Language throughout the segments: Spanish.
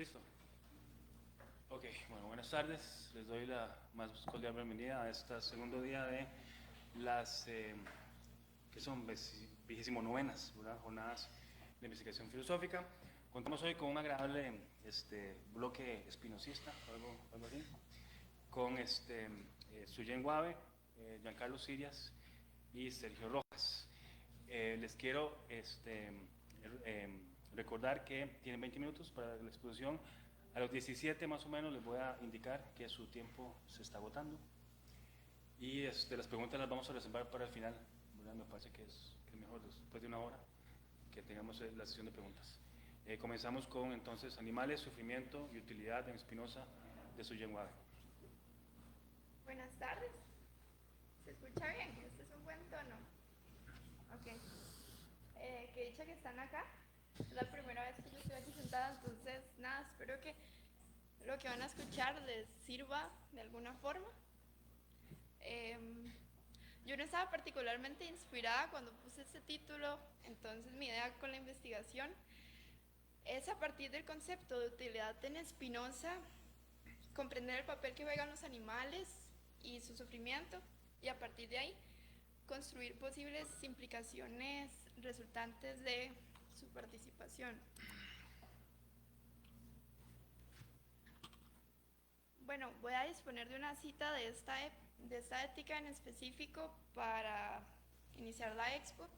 Listo. Ok, bueno, buenas tardes. Les doy la más cordial bienvenida a este segundo día de las que son 29ª, ¿verdad? Jornadas de investigación filosófica. Contamos hoy con un agradable bloque espinosista, algo así, con Suyen Guave, Giancarlo Sirias y Sergio Rojas. Les quiero recordar que tienen 20 minutos para la exposición. A los 17 más o menos les voy a indicar que su tiempo se está agotando. Y las preguntas las vamos a reservar para el final, ¿verdad? Me parece que es mejor después de una hora que tengamos la sesión de preguntas. Comenzamos con entonces animales, sufrimiento y utilidad en Spinoza de Suyen Guave. Buenas tardes. ¿Se escucha bien? Este es un buen tono. Ok. Qué dicha que están acá. Es la primera vez que yo estoy aquí sentada, entonces nada, espero que lo que van a escuchar les sirva de alguna forma. Yo no estaba particularmente inspirada cuando puse este título, entonces mi idea con la investigación es, a partir del concepto de utilidad en Spinoza, comprender el papel que juegan los animales y su sufrimiento, y a partir de ahí construir posibles implicaciones resultantes de su participación. Bueno, voy a disponer de una cita de esta ética en específico para iniciar la expo.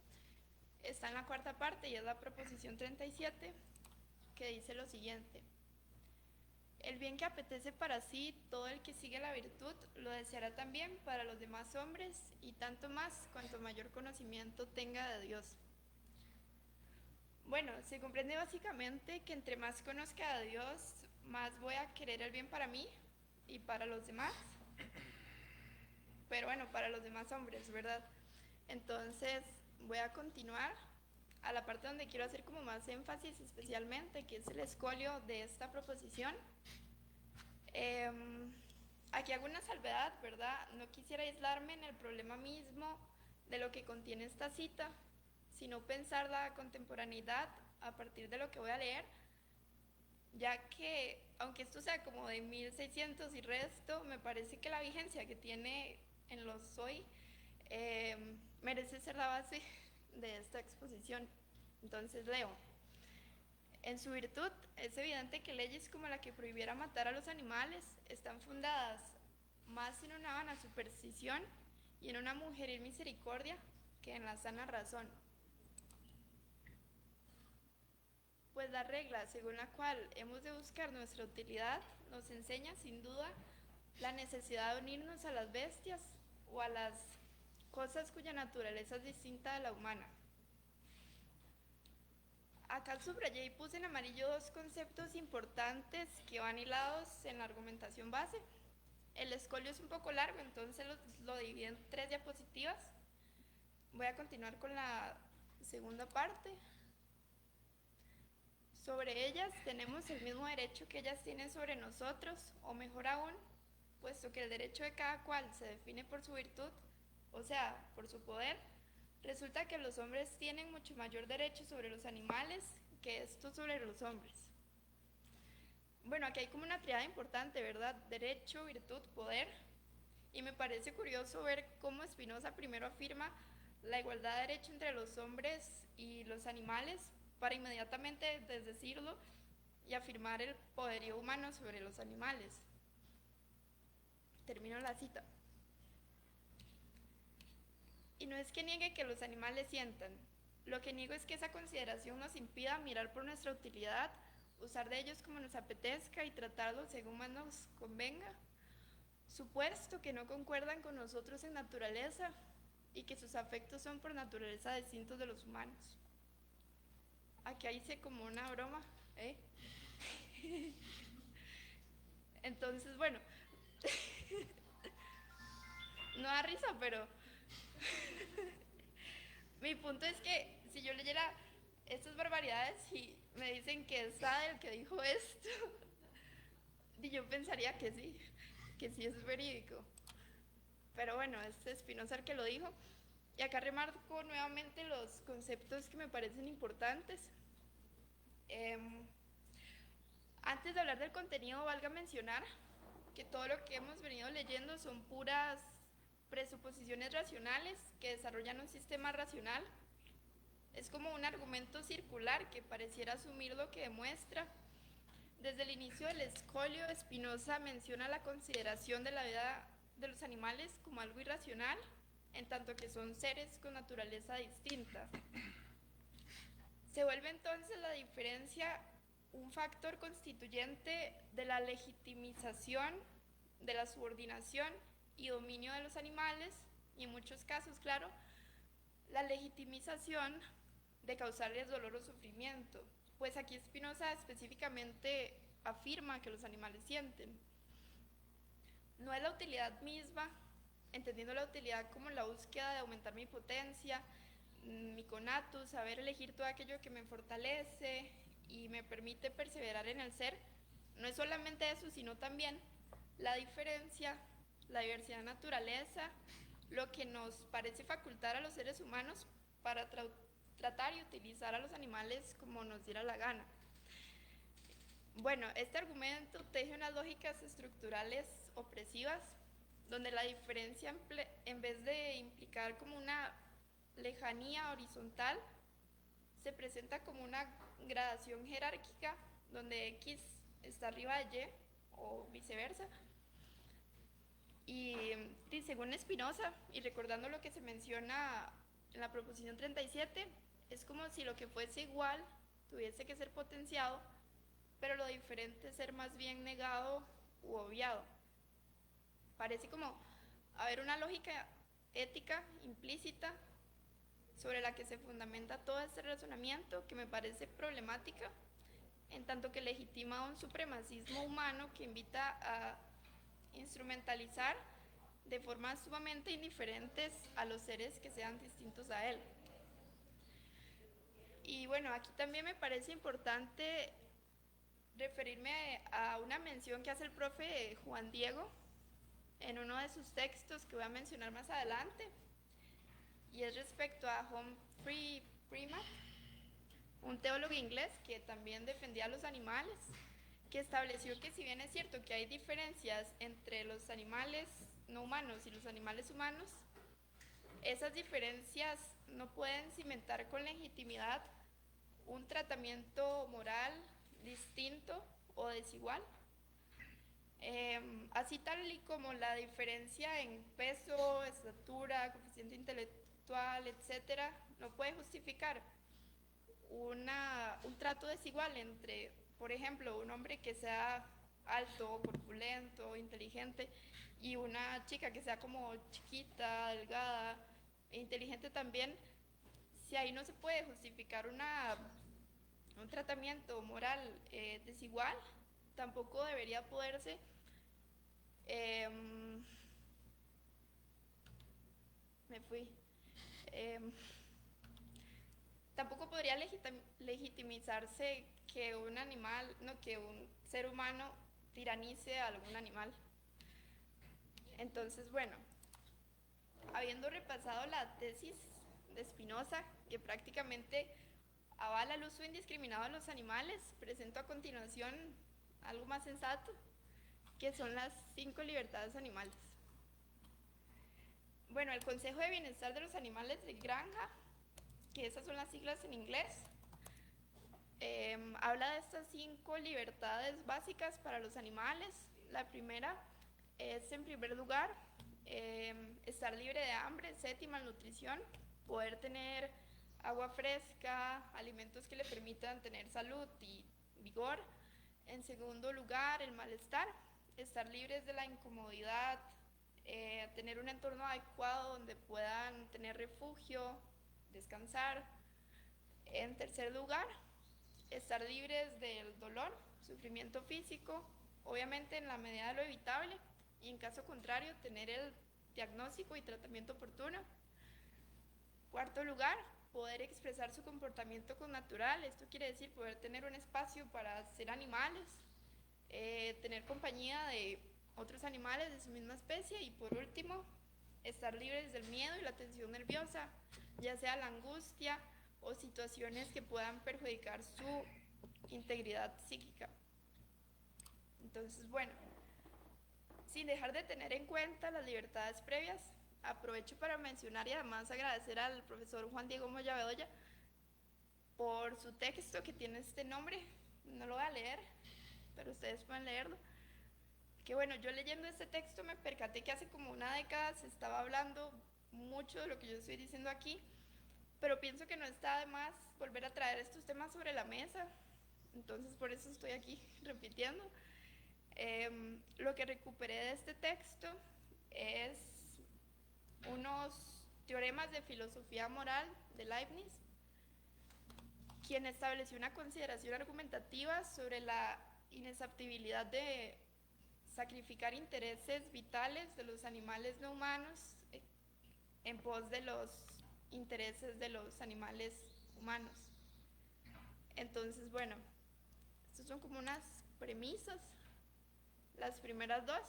Está en la cuarta parte y es la proposición 37, que dice lo siguiente: el bien que apetece para sí todo el que sigue la virtud lo deseará también para los demás hombres, y tanto más cuanto mayor conocimiento tenga de Dios. Bueno, se comprende básicamente que entre más conozca a Dios, más voy a querer el bien para mí y para los demás. Pero bueno, para los demás hombres, ¿verdad? Entonces voy a continuar a la parte donde quiero hacer como más énfasis especialmente, que es el escolio de esta proposición. Aquí hago una salvedad, ¿verdad? No quisiera aislarme en el problema mismo de lo que contiene esta cita, sino pensar la contemporaneidad a partir de lo que voy a leer, ya que, aunque esto sea como de 1600 y resto, me parece que la vigencia que tiene en los hoy merece ser la base de esta exposición. Entonces leo: en su virtud, es evidente que leyes como la que prohibiera matar a los animales están fundadas más en una vana superstición y en una mujeril misericordia que en la sana razón. Pues la regla según la cual hemos de buscar nuestra utilidad nos enseña sin duda la necesidad de unirnos a las bestias o a las cosas cuya naturaleza es distinta de la humana. Acá subrayé y puse en amarillo dos conceptos importantes que van hilados en la argumentación base. El escolio es un poco largo, entonces lo dividí en 3 diapositivas. Voy a continuar con la segunda parte. Sobre ellas tenemos el mismo derecho que ellas tienen sobre nosotros, o mejor aún, puesto que el derecho de cada cual se define por su virtud, o sea, por su poder, resulta que los hombres tienen mucho mayor derecho sobre los animales que estos sobre los hombres. Bueno, aquí hay como una triada importante, ¿verdad? Derecho, virtud, poder. Y me parece curioso ver cómo Spinoza primero afirma la igualdad de derecho entre los hombres y los animales, para inmediatamente desdecirlo y afirmar el poderío humano sobre los animales. Termino la cita. Y no es que niegue que los animales sientan. Lo que niego es que esa consideración nos impida mirar por nuestra utilidad, usar de ellos como nos apetezca y tratarlos según más nos convenga, supuesto que no concuerdan con nosotros en naturaleza y que sus afectos son por naturaleza distintos de los humanos. Aquí hice como una broma, ¿eh? Entonces, bueno, no da risa, pero mi punto es que si yo leyera estas barbaridades y me dicen que es Sade el que dijo esto, y yo pensaría que sí es verídico. Pero bueno, es Spinoza el que lo dijo. Y acá remarco nuevamente los conceptos que me parecen importantes. Antes de hablar del contenido, valga mencionar que todo lo que hemos venido leyendo son puras presuposiciones racionales que desarrollan un sistema racional. Es como un argumento circular que pareciera asumir lo que demuestra. Desde el inicio del escolio, Spinoza menciona la consideración de la vida de los animales como algo irracional, en tanto que son seres con naturaleza distinta. Se vuelve entonces la diferencia un factor constituyente de la legitimización, de la subordinación y dominio de los animales, y en muchos casos, claro, la legitimización de causarles dolor o sufrimiento. Pues aquí Spinoza específicamente afirma que los animales sienten. No es la utilidad misma, entendiendo la utilidad como la búsqueda de aumentar mi potencia, mi conatus, saber elegir todo aquello que me fortalece y me permite perseverar en el ser. No es solamente eso, sino también la diferencia, la diversidad de naturaleza, lo que nos parece facultar a los seres humanos para tratar y utilizar a los animales como nos diera la gana. Bueno, este argumento teje unas lógicas estructurales opresivas, donde la diferencia, en vez de implicar como una lejanía horizontal, se presenta como una gradación jerárquica, donde X está arriba de Y, o viceversa. Y según Spinoza, y recordando lo que se menciona en la proposición 37, es como si lo que fuese igual tuviese que ser potenciado, pero lo diferente ser más bien negado u obviado. Parece como haber una lógica ética implícita sobre la que se fundamenta todo este razonamiento, que me parece problemática, en tanto que legitima un supremacismo humano que invita a instrumentalizar de formas sumamente indiferentes a los seres que sean distintos a él. Y bueno, aquí también me parece importante referirme a una mención que hace el profe Juan Diego en uno de sus textos que voy a mencionar más adelante, y es respecto a Humphrey Primack, un teólogo inglés que también defendía a los animales, que estableció que si bien es cierto que hay diferencias entre los animales no humanos y los animales humanos, esas diferencias no pueden cimentar con legitimidad un tratamiento moral distinto o desigual. Así tal y como la diferencia en peso, estatura, coeficiente intelectual, etc., no puede justificar un trato desigual entre, por ejemplo, un hombre que sea alto, corpulento, inteligente, y una chica que sea como chiquita, delgada e inteligente también. Si ahí no se puede justificar un tratamiento moral desigual, tampoco debería poderse tampoco podría legitimizarse que un animal, no, que un ser humano tiranice a algún animal. Entonces, bueno, habiendo repasado la tesis de Spinoza, que prácticamente avala el uso indiscriminado de los animales, presento a continuación algo más sensato, que son las 5 libertades animales. Bueno, el Consejo de Bienestar de los Animales de Granja, que esas son las siglas en inglés, habla de estas 5 libertades básicas para los animales. La primera es, en primer lugar, estar libre de hambre, sed y malnutrición, poder tener agua fresca, alimentos que le permitan tener salud y vigor. En segundo lugar, el malestar, estar libres de la incomodidad, tener un entorno adecuado donde puedan tener refugio, descansar. En tercer lugar, estar libres del dolor, sufrimiento físico, obviamente en la medida de lo evitable, y en caso contrario, tener el diagnóstico y tratamiento oportuno. Cuarto lugar, poder expresar su comportamiento connatural, esto quiere decir poder tener un espacio para ser animales, tener compañía de otros animales de su misma especie, y por último, estar libres del miedo y la tensión nerviosa, ya sea la angustia o situaciones que puedan perjudicar su integridad psíquica. Entonces, bueno, sin dejar de tener en cuenta las libertades previas, aprovecho para mencionar y además agradecer al profesor Juan Diego Moya Bedoya por su texto que tiene este nombre. No lo voy a leer, pero ustedes pueden leerlo. Que bueno, yo leyendo este texto me percaté que hace como una década se estaba hablando mucho de lo que yo estoy diciendo aquí, pero pienso que no está de más volver a traer estos temas sobre la mesa, entonces por eso estoy aquí repitiendo. Lo que recuperé de este texto es unos teoremas de filosofía moral de Leibniz, quien estableció una consideración argumentativa sobre la inexhaustibilidad de sacrificar intereses vitales de los animales no humanos en pos de los intereses de los animales humanos. Entonces, bueno, estas son como unas premisas. Las primeras dos.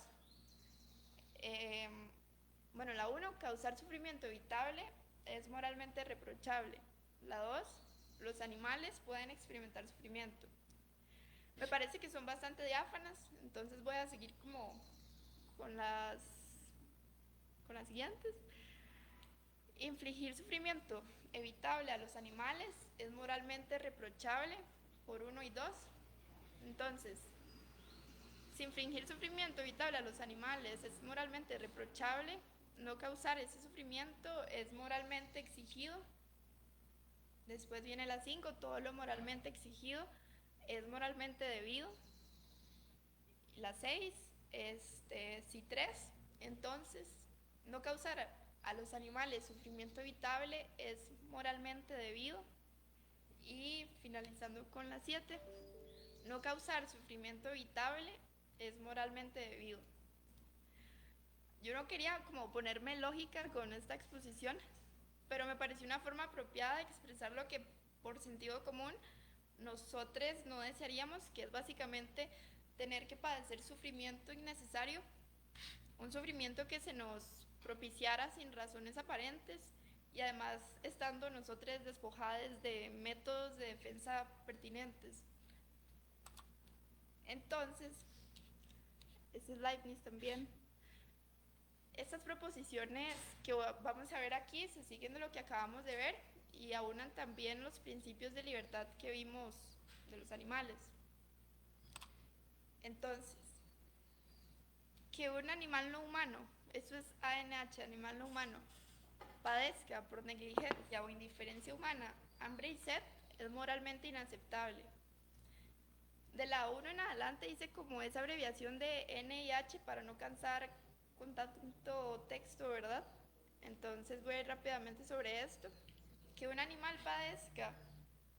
Bueno, la 1, causar sufrimiento evitable es moralmente reprochable. La 2, los animales pueden experimentar sufrimiento. Me parece que son bastante diáfanas, entonces voy a seguir como con las siguientes. Infligir sufrimiento evitable a los animales es moralmente reprochable por 1 y 2. Entonces, si infligir sufrimiento evitable a los animales es moralmente reprochable, no causar ese sufrimiento es moralmente exigido. Después viene la 5, todo lo moralmente exigido es moralmente debido. La 6, si 3, entonces no causar a los animales sufrimiento evitable es moralmente debido. Y finalizando con la 7, no causar sufrimiento evitable es moralmente debido. Yo no quería como ponerme lógica con esta exposición, pero me pareció una forma apropiada de expresar lo que por sentido común nosotros no desearíamos, que es básicamente tener que padecer sufrimiento innecesario, un sufrimiento que se nos propiciara sin razones aparentes y además estando nosotros despojados de métodos de defensa pertinentes. Entonces, ese es Leibniz también. Estas proposiciones que vamos a ver aquí se siguen de lo que acabamos de ver y aunan también los principios de libertad que vimos de los animales. Entonces, que un animal no humano, eso es ANH, animal no humano, padezca por negligencia o indiferencia humana, hambre y sed, es moralmente inaceptable. De la 1 en adelante hice como esa abreviación de N y H para no cansar con tanto texto, ¿verdad? Entonces voy a ir rápidamente sobre esto. Que un animal padezca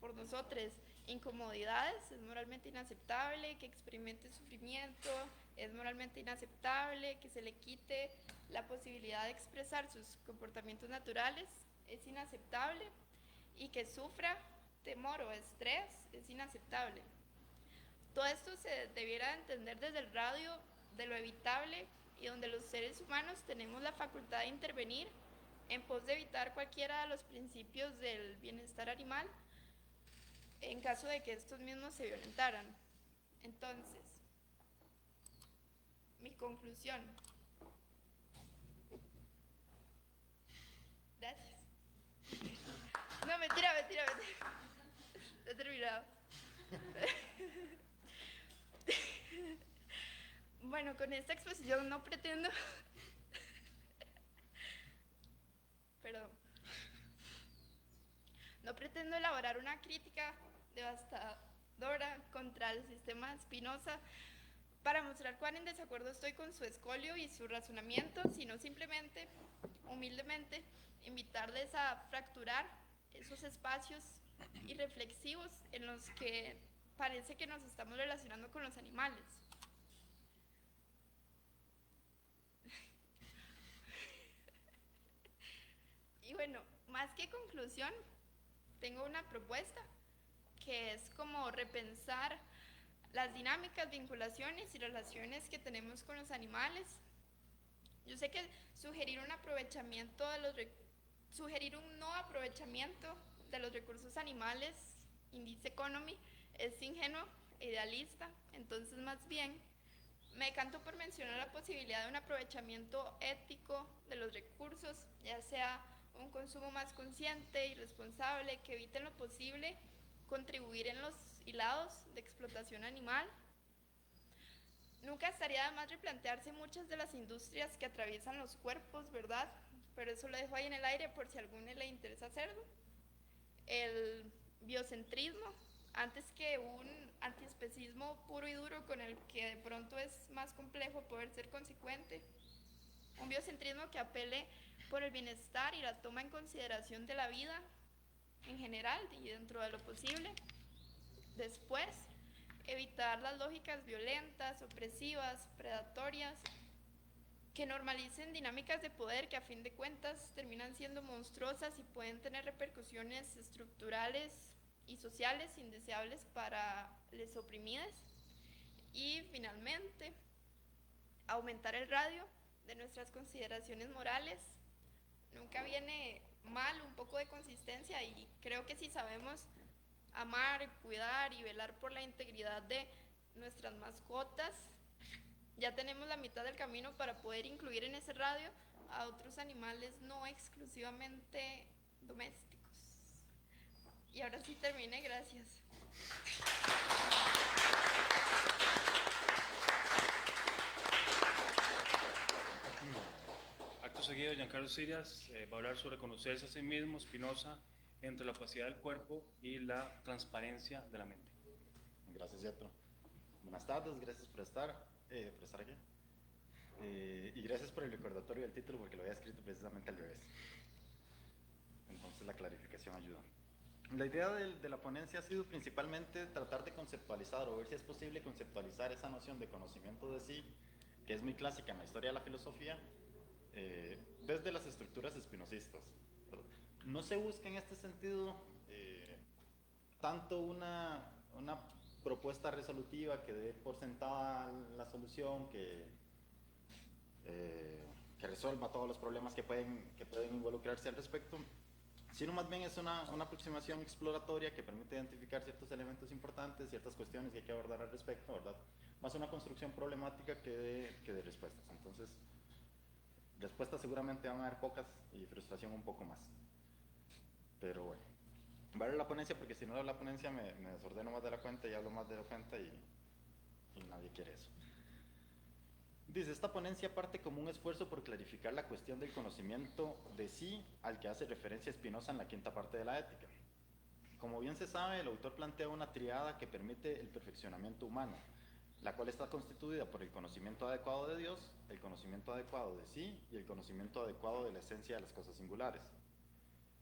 por nosotros incomodidades es moralmente inaceptable, que experimente sufrimiento es moralmente inaceptable, que se le quite la posibilidad de expresar sus comportamientos naturales es inaceptable y que sufra temor o estrés es inaceptable. Todo esto se debiera entender desde el radio de lo evitable y donde los seres humanos tenemos la facultad de intervenir en pos de evitar cualquiera de los principios del bienestar animal en caso de que estos mismos se violentaran. Entonces, mi conclusión. Gracias. No, mentira. He terminado. Bueno, con esta exposición no pretendo... Perdón. No pretendo elaborar una crítica devastadora contra el sistema Spinoza para mostrar cuán en desacuerdo estoy con su escolio y su razonamiento, sino simplemente, humildemente, invitarles a fracturar esos espacios irreflexivos en los que parece que nos estamos relacionando con los animales. Y bueno, más que conclusión, tengo una propuesta que es como repensar las dinámicas, vinculaciones y relaciones que tenemos con los animales. Yo sé que sugerir un no aprovechamiento de los recursos animales, in this economy, es ingenuo e idealista. Entonces, más bien, Me decanto por mencionar la posibilidad de un aprovechamiento ético de los recursos, ya sea un consumo más consciente y responsable que evite en lo posible contribuir en los hilados de explotación animal. Nunca estaría de más replantearse muchas de las industrias que atraviesan los cuerpos, ¿verdad? Pero eso lo dejo ahí en el aire por si a alguno le interesa hacerlo. El biocentrismo, antes que un antiespecismo puro y duro con el que de pronto es más complejo poder ser consecuente. Un biocentrismo que apele por el bienestar y la toma en consideración de la vida en general y dentro de lo posible. Después, evitar las lógicas violentas, opresivas, predatorias, que normalicen dinámicas de poder que a fin de cuentas terminan siendo monstruosas y pueden tener repercusiones estructurales y sociales indeseables para los oprimidos. Y finalmente, aumentar el radio de nuestras consideraciones morales. Nunca viene mal un poco de consistencia y creo que si sabemos amar, cuidar y velar por la integridad de nuestras mascotas, ya tenemos la mitad del camino para poder incluir en ese radio a otros animales no exclusivamente domésticos. Y ahora sí terminé, gracias. Acto seguido, Giancarlo Sirias va a hablar sobre conocerse a sí mismo, Spinoza, entre la opacidad del cuerpo y la transparencia de la mente. Gracias, Yetro. Buenas tardes, gracias por estar aquí. Y gracias por el recordatorio del título porque lo había escrito precisamente al revés. Entonces la clarificación ayuda. La idea de la ponencia ha sido principalmente tratar de conceptualizar o ver si es posible conceptualizar esa noción de conocimiento de sí, que es muy clásica en la historia de la filosofía, desde las estructuras espinosistas. No se busca en este sentido tanto una propuesta resolutiva que dé por sentada la solución, que resuelva todos los problemas que pueden involucrarse al respecto, sino más bien es una aproximación exploratoria que permite identificar ciertos elementos importantes, ciertas cuestiones que hay que abordar al respecto, ¿verdad? Más una construcción problemática que de respuestas. Entonces, respuestas seguramente van a haber pocas y frustración un poco más. Pero bueno, vale la ponencia porque si no la ponencia me desordeno más de la cuenta y hablo más de la cuenta y nadie quiere eso. Dice, esta ponencia parte como un esfuerzo por clarificar la cuestión del conocimiento de sí al que hace referencia Spinoza en la quinta parte de la Ética. Como bien se sabe, el autor plantea una triada que permite el perfeccionamiento humano, la cual está constituida por el conocimiento adecuado de Dios, el conocimiento adecuado de sí y el conocimiento adecuado de la esencia de las cosas singulares.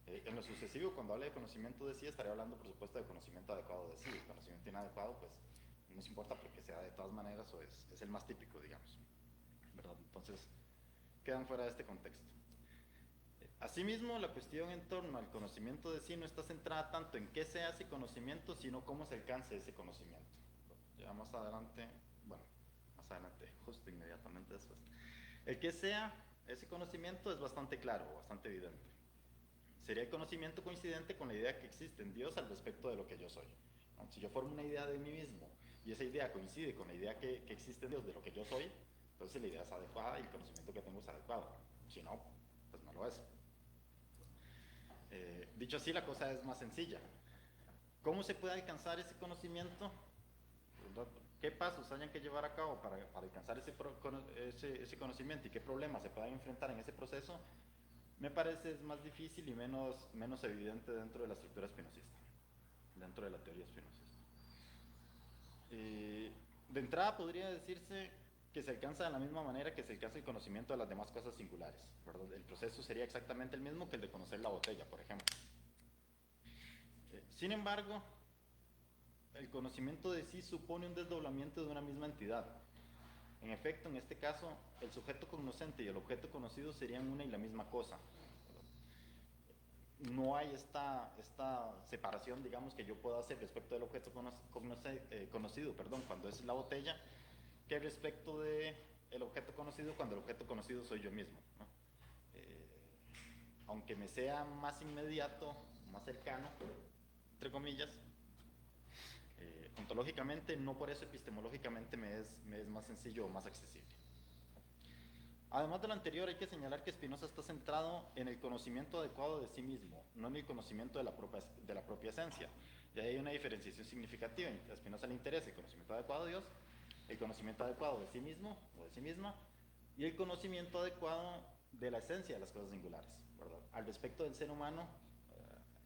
En lo sucesivo, cuando hable de conocimiento de sí, estaré hablando, por supuesto, de conocimiento adecuado de sí. El conocimiento inadecuado, pues, no nos importa porque sea de todas maneras o es el más típico, digamos, ¿verdad? Entonces, quedan fuera de este contexto. Asimismo, la cuestión en torno al conocimiento de sí no está centrada tanto en qué sea ese conocimiento, sino cómo se alcance ese conocimiento. Ya más adelante, justo inmediatamente después. El que sea ese conocimiento es bastante claro, bastante evidente. Sería el conocimiento coincidente con la idea que existe en Dios al respecto de lo que yo soy. Si yo formo una idea de mí mismo y esa idea coincide con la idea que existe en Dios de lo que yo soy, entonces la idea es adecuada y el conocimiento que tengo es adecuado. Si no, pues no lo es. Dicho así, la cosa es más sencilla. ¿Cómo se puede alcanzar ese conocimiento? ¿Qué pasos hayan que llevar a cabo para alcanzar ese conocimiento y qué problemas se puedan enfrentar en ese proceso? Me parece es más difícil y menos evidente dentro de la estructura espinosista, dentro de la teoría espinosista. De entrada podría decirse que se alcanza de la misma manera que se alcanza el conocimiento de las demás cosas singulares, ¿verdad? El proceso sería exactamente el mismo que el de conocer la botella, por ejemplo. Sin embargo, el conocimiento de sí supone un desdoblamiento de una misma entidad. En efecto, en este caso, el sujeto cognoscente y el objeto conocido serían una y la misma cosa. No hay esta separación, digamos, que yo puedo hacer respecto del objeto conocido, cuando es la botella, que respecto del objeto conocido, cuando el objeto conocido soy yo mismo, ¿no? Aunque me sea más inmediato, más cercano, entre comillas, ontológicamente, no por eso epistemológicamente me es más sencillo o más accesible. Además de lo anterior, hay que señalar que Spinoza está centrado en el conocimiento adecuado de sí mismo, no en el conocimiento de la propia esencia. Y ahí hay una diferenciación significativa. A Spinoza le interesa el conocimiento adecuado de Dios, el conocimiento adecuado de sí mismo o de sí misma, y el conocimiento adecuado de la esencia de las cosas singulares, ¿verdad? Al respecto del ser humano,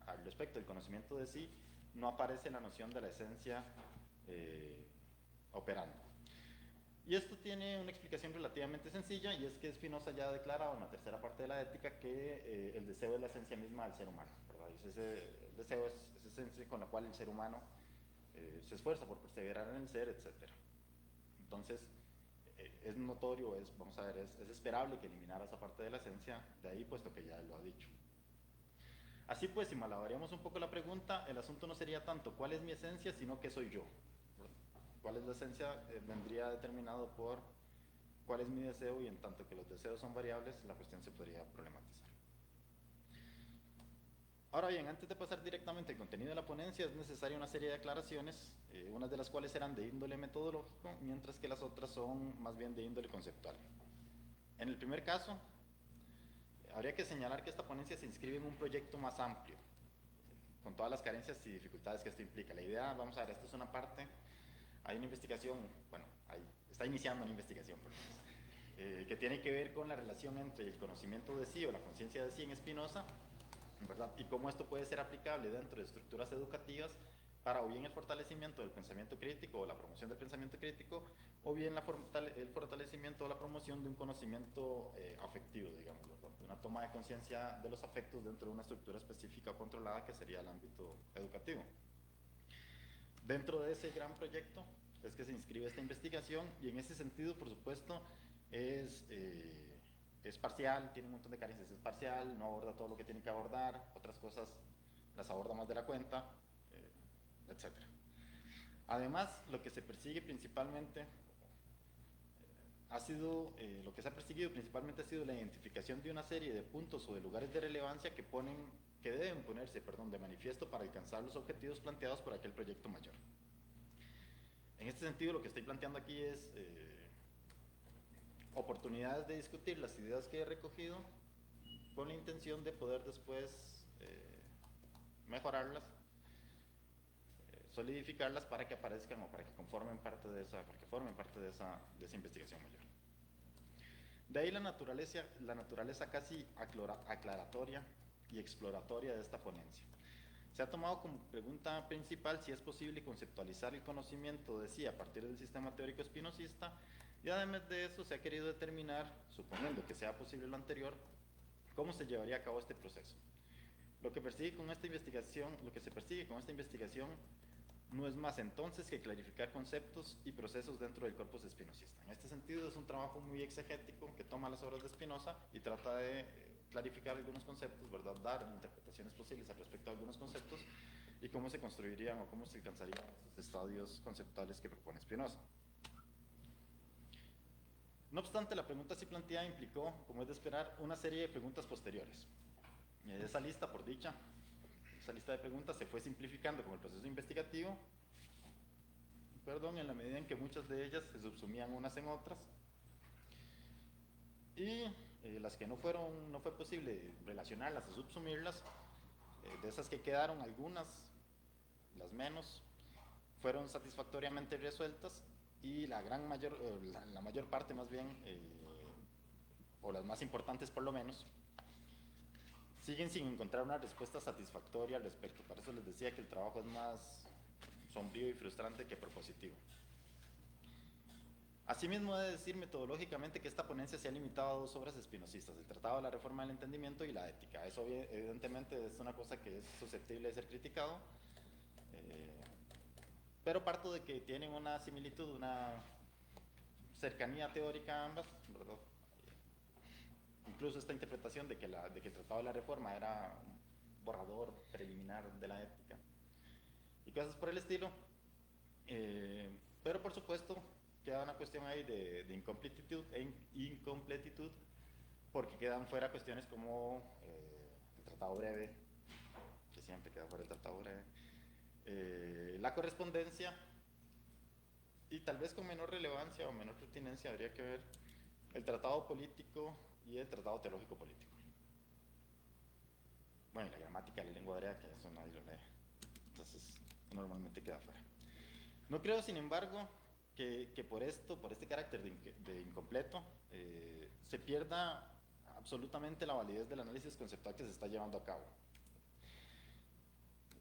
al respecto del conocimiento de sí, no aparece la noción de la esencia operando. Y esto tiene una explicación relativamente sencilla, y es que Spinoza ya ha declarado en la tercera parte de la ética que el deseo es la esencia misma del ser humano, ¿verdad? Y el deseo es esa esencia con la cual el ser humano se esfuerza por perseverar en el ser, etc. Entonces, es notorio, vamos a ver, es esperable que eliminara esa parte de la esencia de ahí, puesto que ya lo ha dicho. Así pues, si malabareamos un poco la pregunta, el asunto no sería tanto cuál es mi esencia, sino qué soy yo. Cuál es la esencia vendría determinado por cuál es mi deseo, y en tanto que los deseos son variables, la cuestión se podría problematizar. Ahora bien, antes de pasar directamente al contenido de la ponencia, es necesaria una serie de aclaraciones, unas de las cuales serán de índole metodológico, mientras que las otras son más bien de índole conceptual. En el primer caso, habría que señalar que esta ponencia se inscribe en un proyecto más amplio, con todas las carencias y dificultades que esto implica. La idea, vamos a ver, esto es una parte. Hay una investigación, bueno, está iniciando una investigación, que tiene que ver con la relación entre el conocimiento de sí o la conciencia de sí en Spinoza, ¿verdad? Y cómo esto puede ser aplicable dentro de estructuras educativas para o bien el fortalecimiento del pensamiento crítico o la promoción del pensamiento crítico, o bien el fortalecimiento o la promoción de un conocimiento afectivo, digamos, ¿verdad? Una toma de conciencia de los afectos dentro de una estructura específica o controlada que sería el ámbito educativo. Dentro de ese gran proyecto es que se inscribe esta investigación, y en ese sentido, por supuesto, es parcial, tiene un montón de carencias, es parcial, no aborda todo lo que tiene que abordar, otras cosas las aborda más de la cuenta, etc. Además, lo que se persigue principalmente lo que se ha perseguido principalmente ha sido la identificación de una serie de puntos o de lugares de relevancia que deben ponerse de manifiesto para alcanzar los objetivos planteados por aquel proyecto mayor. En este sentido, lo que estoy planteando aquí es oportunidades de discutir las ideas que he recogido con la intención de poder después mejorarlas, solidificarlas para que aparezcan o para que formen parte de esa investigación mayor. De ahí la naturaleza casi aclaratoria y exploratoria de esta ponencia. Se ha tomado como pregunta principal si es posible conceptualizar el conocimiento de sí a partir del sistema teórico espinosista, y además de eso se ha querido determinar, suponiendo que sea posible lo anterior, cómo se llevaría a cabo este proceso. Lo que se persigue con esta investigación no es más entonces que clarificar conceptos y procesos dentro del corpus espinosista. En este sentido, es un trabajo muy exegético que toma las obras de Spinoza y trata de clarificar algunos conceptos, ¿verdad? Dar interpretaciones posibles al respecto de algunos conceptos y cómo se construirían o cómo se alcanzarían esos estadios conceptuales que propone Spinoza. No obstante, la pregunta así planteada implicó, como es de esperar, una serie de preguntas posteriores. Esa lista, por dicha, esa lista de preguntas se fue simplificando con el proceso investigativo, en la medida en que muchas de ellas se subsumían unas en otras, y las que no fue posible relacionarlas o subsumirlas, de esas que quedaron, algunas, las menos, fueron satisfactoriamente resueltas, y la mayor parte más bien, o las más importantes por lo menos, siguen sin encontrar una respuesta satisfactoria al respecto. Por eso les decía que el trabajo es más sombrío y frustrante que propositivo. Asimismo, he de decir metodológicamente que esta ponencia se ha limitado a dos obras espinosistas: el Tratado de la Reforma del Entendimiento y la Ética. Eso evidentemente es una cosa que es susceptible de ser criticado, pero parto de que tienen una similitud, una cercanía teórica ambas, ¿verdad? Incluso esta interpretación de que el Tratado de la Reforma era un borrador preliminar de la Ética y cosas por el estilo, pero por supuesto queda una cuestión ahí de incompletitud, porque quedan fuera cuestiones como el Tratado Breve, que siempre queda fuera el Tratado Breve, La correspondencia, y tal vez con menor relevancia o menor pertinencia, habría que ver el tratado político y el tratado teológico político. Bueno, y la gramática de la lengua hebrea, que eso nadie lo lee, entonces normalmente queda fuera. No creo, sin embargo, que por este carácter de incompleto, se pierda absolutamente la validez del análisis conceptual que se está llevando a cabo.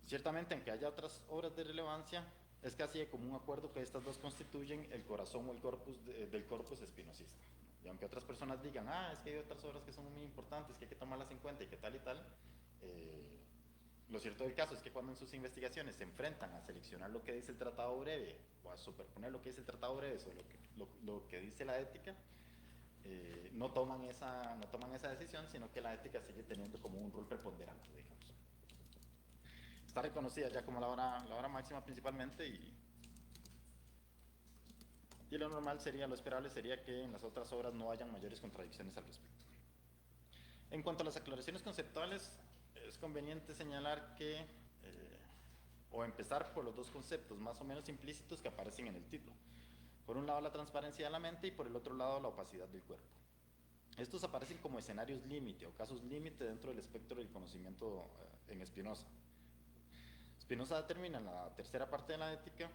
Ciertamente, aunque haya otras obras de relevancia, es casi de común acuerdo que estas dos constituyen el corazón o el corpus del corpus espinosista. Y aunque otras personas digan, es que hay otras obras que son muy importantes, que hay que tomarlas en cuenta y que tal y tal, lo cierto del caso es que cuando en sus investigaciones se enfrentan a seleccionar lo que dice el tratado breve o a superponer lo que dice el tratado breve sobre lo que dice la ética, no toman esa decisión, sino que la ética sigue teniendo como un rol preponderante, digamos. Está reconocida ya como la hora máxima principalmente, y lo normal sería, lo esperable sería que en las otras obras no hayan mayores contradicciones al respecto. En cuanto a las aclaraciones conceptuales, es conveniente señalar que, o empezar por los dos conceptos más o menos implícitos que aparecen en el título. Por un lado, la transparencia de la mente, y por el otro lado, la opacidad del cuerpo. Estos aparecen como escenarios límite o casos límite dentro del espectro del conocimiento en Spinoza. Spinoza determina en la tercera parte de la ética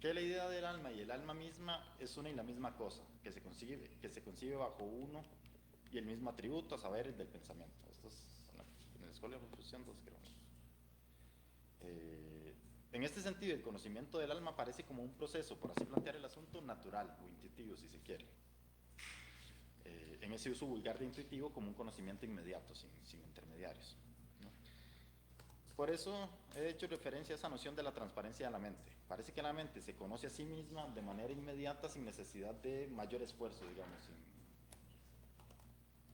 que la idea del alma y el alma misma es una y la misma cosa, que se concibe bajo uno y el mismo atributo, a saber, el del pensamiento. Esto es en la Escuela de Confusión 2, creo. En este sentido, el conocimiento del alma aparece como un proceso, por así plantear el asunto, natural o intuitivo, si se quiere. En ese uso vulgar de intuitivo, como un conocimiento inmediato, sin intermediarios, ¿no? Por eso he hecho referencia a esa noción de la transparencia de la mente. Parece que la mente se conoce a sí misma de manera inmediata, sin necesidad de mayor esfuerzo, digamos,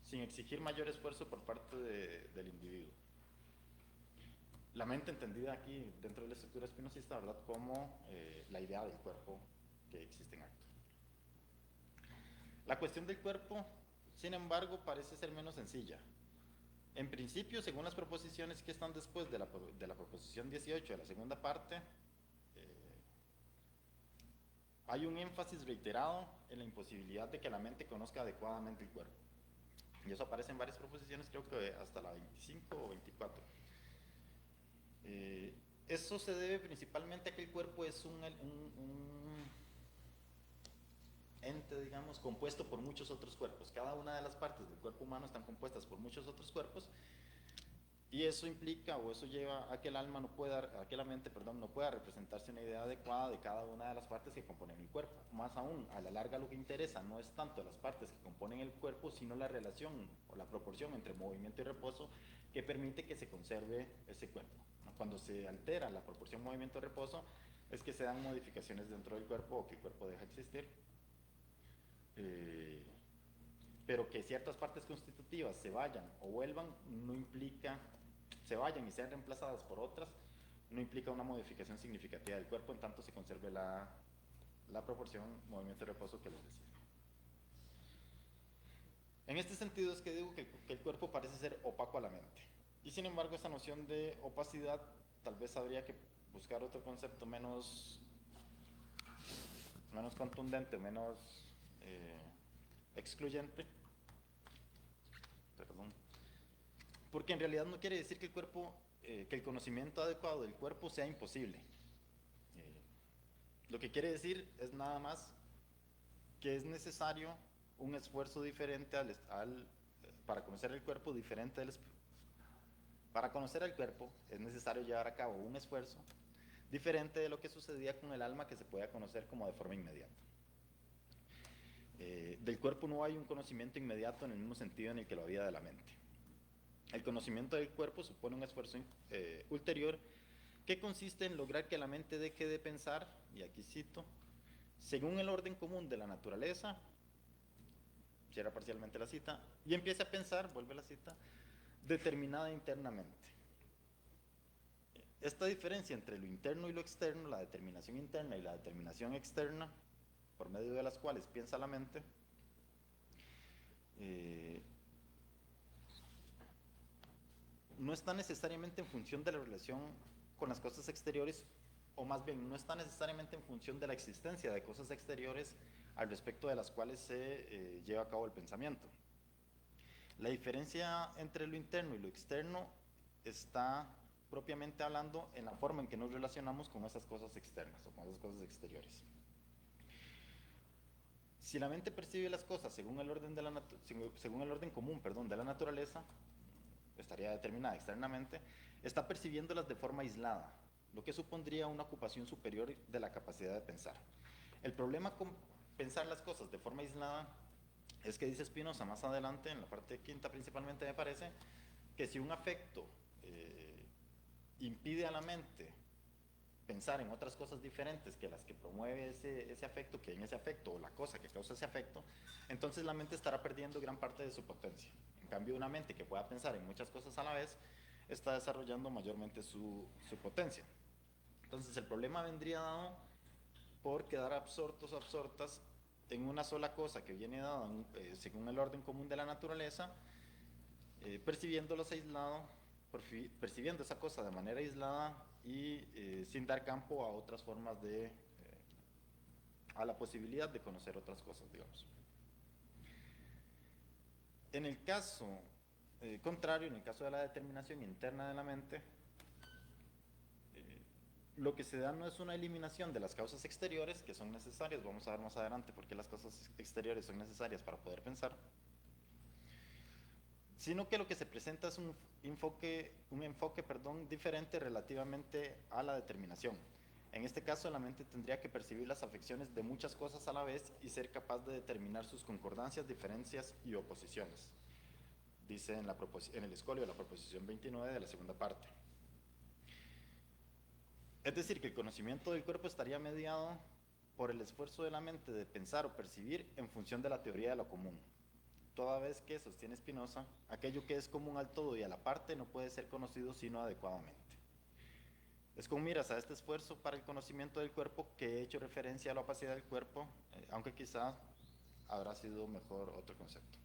sin exigir mayor esfuerzo por parte del individuo. La mente entendida aquí dentro de la estructura espinosista, ¿verdad?, como la idea del cuerpo que existe en acto. La cuestión del cuerpo, sin embargo, parece ser menos sencilla. En principio, según las proposiciones que están después de la proposición 18 de la segunda parte, hay un énfasis reiterado en la imposibilidad de que la mente conozca adecuadamente el cuerpo. Y eso aparece en varias proposiciones, creo que hasta la 25 o 24. Eso se debe principalmente a que el cuerpo es un ente, digamos, compuesto por muchos otros cuerpos. Cada una de las partes del cuerpo humano están compuestas por muchos otros cuerpos, y eso implica, o eso lleva a que la mente no pueda representarse una idea adecuada de cada una de las partes que componen el cuerpo. Más aún, a la larga lo que interesa no es tanto las partes que componen el cuerpo, sino la relación o la proporción entre movimiento y reposo que permite que se conserve ese cuerpo. Cuando se altera la proporción movimiento-reposo, es que se dan modificaciones dentro del cuerpo o que el cuerpo deja de existir. Pero que ciertas partes constitutivas se vayan o vuelvan, no implica, se vayan y sean reemplazadas por otras, no implica una modificación significativa del cuerpo, en tanto se conserve la proporción movimiento-reposo que les decía. En este sentido es que digo que el cuerpo parece ser opaco a la mente. Y sin embargo, esa noción de opacidad, tal vez habría que buscar otro concepto menos contundente, menos excluyente. Perdón. Porque en realidad no quiere decir que el conocimiento adecuado del cuerpo sea imposible. Lo que quiere decir es nada más que es necesario un esfuerzo diferente para conocer el cuerpo diferente para conocer el cuerpo es necesario llevar a cabo un esfuerzo diferente de lo que sucedía con el alma, que se podía conocer como de forma inmediata. Del cuerpo no hay un conocimiento inmediato en el mismo sentido en el que lo había de la mente. El conocimiento del cuerpo supone un esfuerzo ulterior que consiste en lograr que la mente deje de pensar, y aquí cito, según el orden común de la naturaleza, cierra parcialmente la cita, y empiece a pensar, vuelve la cita, determinada internamente. Esta diferencia entre lo interno y lo externo, la determinación interna y la determinación externa, por medio de las cuales piensa la mente, no está necesariamente en función de la relación con las cosas exteriores, o más bien no está necesariamente en función de la existencia de cosas exteriores al respecto de las cuales se lleva a cabo el pensamiento. La diferencia entre lo interno y lo externo está propiamente hablando en la forma en que nos relacionamos con esas cosas externas o con esas cosas exteriores. Si la mente percibe las cosas según el orden, según el orden común, de la naturaleza, estaría determinada externamente, está percibiéndolas de forma aislada, lo que supondría una ocupación superior de la capacidad de pensar. El problema con pensar las cosas de forma aislada es que dice Spinoza más adelante, en la parte quinta principalmente me parece, que si un afecto impide a la mente pensar en otras cosas diferentes que las que promueve ese afecto, que en ese afecto, o la cosa que causa ese afecto, entonces la mente estará perdiendo gran parte de su potencia. En cambio, una mente que pueda pensar en muchas cosas a la vez, está desarrollando mayormente su potencia. Entonces el problema vendría dado por quedar absortos o absortas en una sola cosa que viene dada según el orden común de la naturaleza, percibiéndolos aislado, percibiendo esa cosa de manera aislada y sin dar campo a otras formas a la posibilidad de conocer otras cosas, digamos. En el caso contrario, en el caso de la determinación interna de la mente, lo que se da no es una eliminación de las causas exteriores, que son necesarias, vamos a ver más adelante por qué las causas exteriores son necesarias para poder pensar, sino que lo que se presenta es un enfoque diferente relativamente a la determinación. En este caso, la mente tendría que percibir las afecciones de muchas cosas a la vez y ser capaz de determinar sus concordancias, diferencias y oposiciones, dice en el escolio de la proposición 29 de la segunda parte. Es decir, que el conocimiento del cuerpo estaría mediado por el esfuerzo de la mente de pensar o percibir en función de la teoría de lo común. Toda vez que, sostiene Spinoza, aquello que es común al todo y a la parte no puede ser conocido sino adecuadamente. Es con miras a este esfuerzo para el conocimiento del cuerpo que he hecho referencia a la opacidad del cuerpo, aunque quizá habrá sido mejor otro concepto.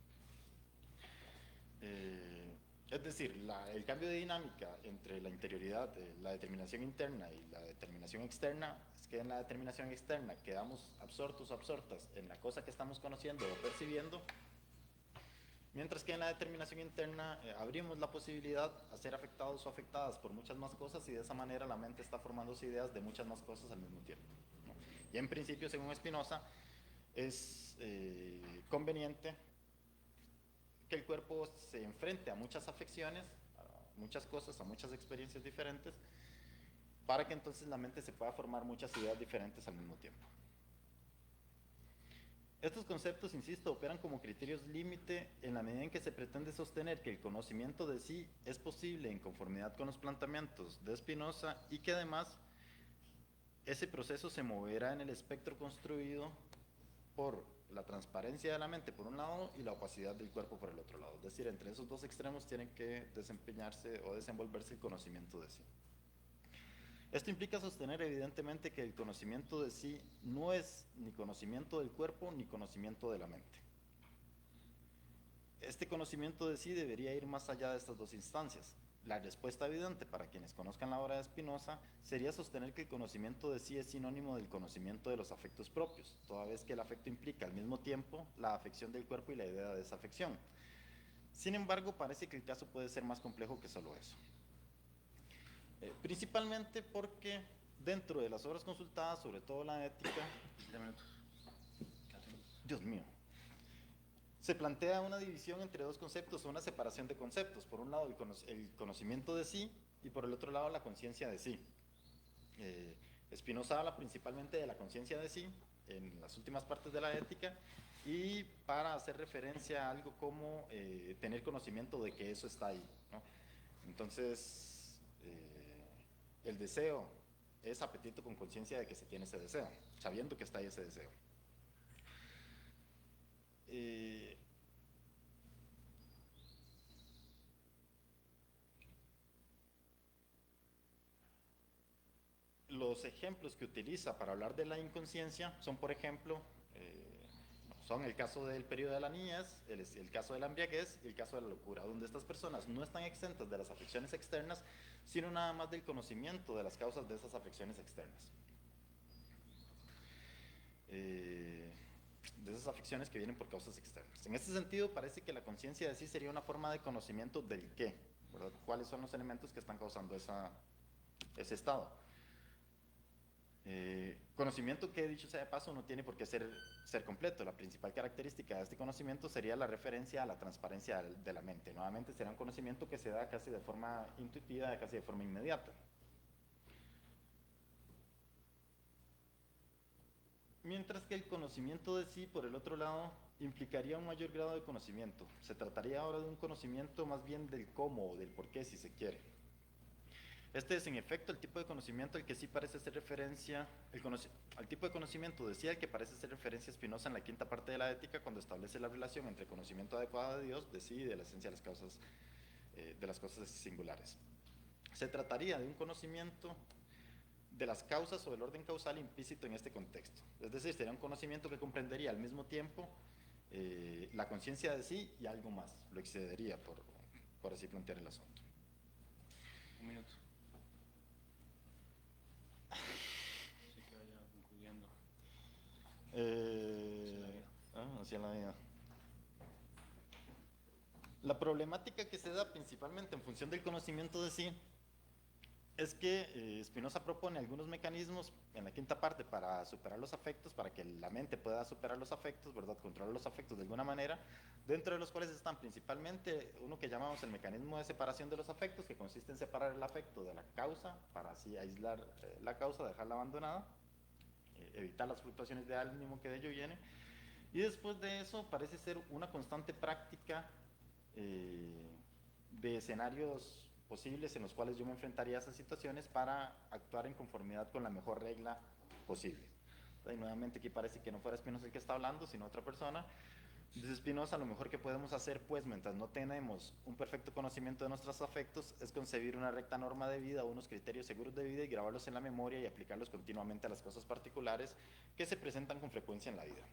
Es decir, el cambio de dinámica entre la interioridad, la determinación interna y la determinación externa, es que en la determinación externa quedamos absortos o absortas en la cosa que estamos conociendo o percibiendo, mientras que en la determinación interna abrimos la posibilidad a ser afectados o afectadas por muchas más cosas y de esa manera la mente está formándose ideas de muchas más cosas al mismo tiempo, ¿no? Y en principio, según Spinoza, es conveniente que el cuerpo se enfrente a muchas afecciones, a muchas cosas, a muchas experiencias diferentes, para que entonces la mente se pueda formar muchas ideas diferentes al mismo tiempo. Estos conceptos, insisto, operan como criterios límite en la medida en que se pretende sostener que el conocimiento de sí es posible en conformidad con los planteamientos de Spinoza y que además ese proceso se moverá en el espectro construido por la transparencia de la mente por un lado y la opacidad del cuerpo por el otro lado. Es decir, entre esos dos extremos tienen que desempeñarse o desenvolverse el conocimiento de sí. Esto implica sostener evidentemente que el conocimiento de sí no es ni conocimiento del cuerpo ni conocimiento de la mente. Este conocimiento de sí debería ir más allá de estas dos instancias. La respuesta evidente para quienes conozcan la obra de Spinoza sería sostener que el conocimiento de sí es sinónimo del conocimiento de los afectos propios, toda vez que el afecto implica al mismo tiempo la afección del cuerpo y la idea de esa afección. Sin embargo, parece que el caso puede ser más complejo que solo eso. Principalmente porque dentro de las obras consultadas, sobre todo la ética, Dios mío, se plantea una división entre dos conceptos, una separación de conceptos. Por un lado, el conocimiento de sí y por el otro lado, la conciencia de sí. Spinoza habla principalmente de la conciencia de sí en las últimas partes de la ética y para hacer referencia a algo como tener conocimiento de que eso está ahí, ¿no? Entonces, el deseo es apetito con conciencia de que se tiene ese deseo, sabiendo que está ahí ese deseo. Los ejemplos que utiliza para hablar de la inconsciencia son, por ejemplo, son el caso del periodo de la niñez, el caso de la embriaguez y el caso de la locura, donde estas personas no están exentas de las afecciones externas, sino nada más del conocimiento de las causas de esas afecciones externas. De esas afecciones que vienen por causas externas. En este sentido, parece que la conciencia de sí sería una forma de conocimiento del qué, ¿verdad? ¿Cuáles son los elementos que están causando ese estado? Conocimiento que, dicho sea de paso, no tiene por qué ser completo. La principal característica de este conocimiento sería la referencia a la transparencia de la mente. Nuevamente, será un conocimiento que se da casi de forma intuitiva, casi de forma inmediata. Mientras que el conocimiento de sí, por el otro lado, implicaría un mayor grado de conocimiento. Se trataría ahora de un conocimiento más bien del cómo o del por qué, si se quiere. Este es, en efecto, el tipo de conocimiento al que sí parece hacer referencia, al tipo de conocimiento de sí al que parece hacer referencia Spinoza en la quinta parte de la Ética, cuando establece la relación entre conocimiento adecuado de Dios, de sí y de la esencia de las cosas singulares. Se trataría de un conocimiento de las causas o del orden causal implícito en este contexto. Es decir, sería un conocimiento que comprendería al mismo tiempo la conciencia de sí y algo más, lo excedería, por así plantear el asunto. Un minuto. Así que vaya concluyendo. Hacia la vida. La problemática que se da principalmente en función del conocimiento de sí es que Spinoza propone algunos mecanismos en la quinta parte para superar los afectos, para que la mente pueda superar los afectos, ¿verdad? Controlar los afectos de alguna manera, dentro de los cuales están principalmente uno que llamamos el mecanismo de separación de los afectos, que consiste en separar el afecto de la causa, para así aislar la causa, dejarla abandonada, evitar las fluctuaciones de ánimo que de ello viene, y después de eso parece ser una constante práctica de escenarios posibles en los cuales yo me enfrentaría a esas situaciones para actuar en conformidad con la mejor regla posible. Y nuevamente aquí parece que no fuera Spinoza el que está hablando, sino otra persona. Dice Spinoza, lo mejor que podemos hacer, pues, mientras no tenemos un perfecto conocimiento de nuestros afectos, es concebir una recta norma de vida, unos criterios seguros de vida y grabarlos en la memoria y aplicarlos continuamente a las cosas particulares que se presentan con frecuencia en la vida.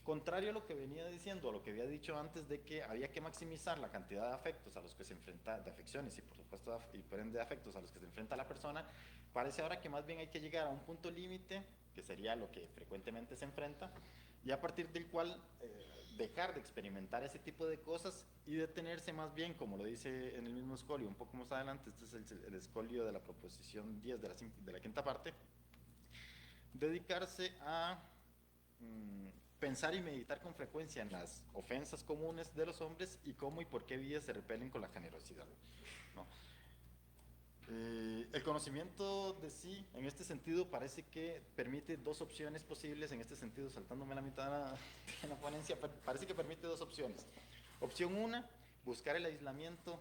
Contrario a lo que venía diciendo, a lo que había dicho antes de que había que maximizar la cantidad de afectos a los que se enfrenta, de afecciones y por supuesto y por ende de afectos a los que se enfrenta la persona, parece ahora que más bien hay que llegar a un punto límite, que sería lo que frecuentemente se enfrenta, y a partir del cual dejar de experimentar ese tipo de cosas y detenerse más bien, como lo dice en el mismo escolio, un poco más adelante, este es el escolio de la proposición 10 de la quinta parte, dedicarse a pensar y meditar con frecuencia en las ofensas comunes de los hombres y cómo y por qué vías se repelen con la generosidad, ¿no? El conocimiento de sí, en este sentido, parece que permite dos opciones posibles, en este sentido, saltándome la mitad de la ponencia, parece que permite dos opciones. Opción 1, buscar el aislamiento,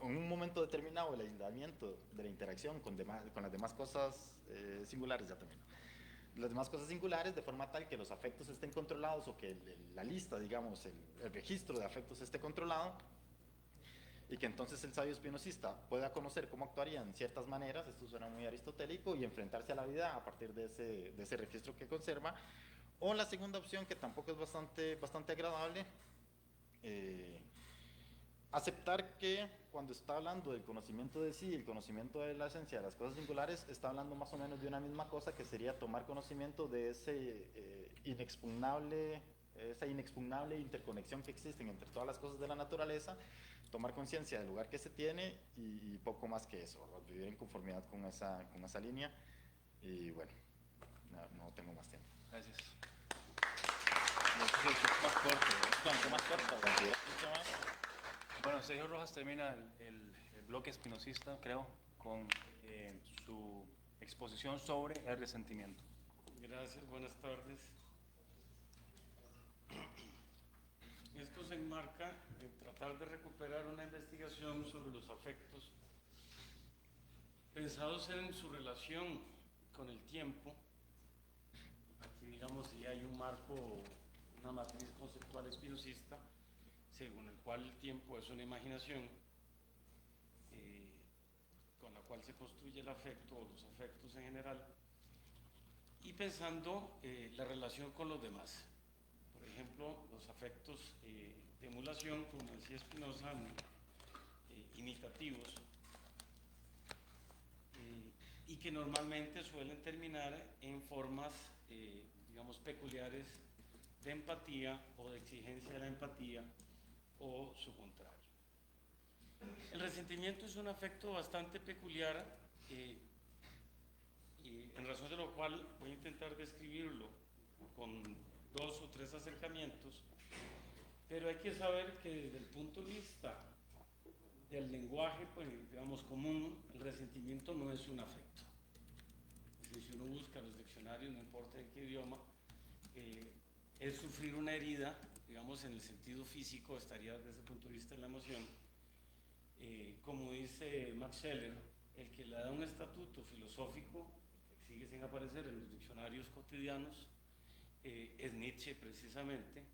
en un momento determinado, el aislamiento de la interacción con las demás cosas singulares, ya también. Las demás cosas singulares, de forma tal que los afectos estén controlados o que la lista, digamos, el registro de afectos esté controlado, y que entonces el sabio espinosista pueda conocer cómo actuaría en ciertas maneras, esto suena muy aristotélico, y enfrentarse a la vida a partir de ese registro que conserva. O la segunda opción, que tampoco es bastante agradable, aceptar que cuando está hablando del conocimiento de sí, el conocimiento de la esencia de las cosas singulares, está hablando más o menos de una misma cosa, que sería tomar conocimiento de esa inexpugnable interconexión que existen entre todas las cosas de la naturaleza, tomar conciencia del lugar que se tiene y poco más que eso, ¿verdad? Vivir en conformidad con esa línea. Y bueno, no tengo más tiempo. Gracias. Más corto. Bueno, Sergio Rojas termina el bloque espinosista, creo, con su exposición sobre el resentimiento. Gracias, buenas tardes. Esto se enmarca en tratar de recuperar una investigación sobre los afectos pensados en su relación con el tiempo. Aquí, digamos, si hay un marco, una matriz conceptual espinosista, según el cual el tiempo es una imaginación con la cual se construye el afecto o los afectos en general, y pensando la relación con los demás. ejemplo, los afectos de emulación, como decía Spinoza, imitativos, y que normalmente suelen terminar en formas, digamos, peculiares de empatía o de exigencia de la empatía o su contrario. El resentimiento es un afecto bastante peculiar, y en razón de lo cual voy a intentar describirlo con 2 o 3 acercamientos, pero hay que saber que desde el punto de vista del lenguaje, pues, digamos, común, el resentimiento no es un afecto. Es decir, si uno busca los diccionarios, no importa en qué idioma, es sufrir una herida, digamos, en el sentido físico, estaría desde el punto de vista de la emoción. Como dice Max Scheler, el que le da un estatuto filosófico, que sigue sin aparecer en los diccionarios cotidianos, es Nietzsche precisamente,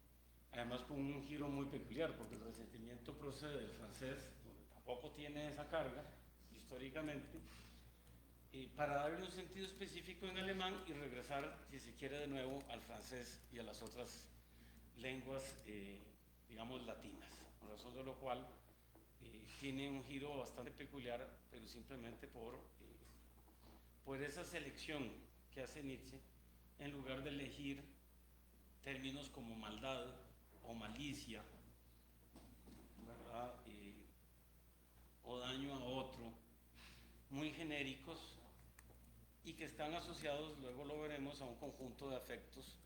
además con un giro muy peculiar, porque el resentimiento procede del francés, donde tampoco tiene esa carga históricamente, para darle un sentido específico en alemán y regresar, si se quiere, de nuevo al francés y a las otras lenguas, digamos, latinas, por razón de lo cual tiene un giro bastante peculiar, pero simplemente por esa selección que hace Nietzsche, en lugar de elegir términos como maldad o malicia, ¿verdad? O daño a otro, muy genéricos y que están asociados, luego lo veremos, a un conjunto de afectos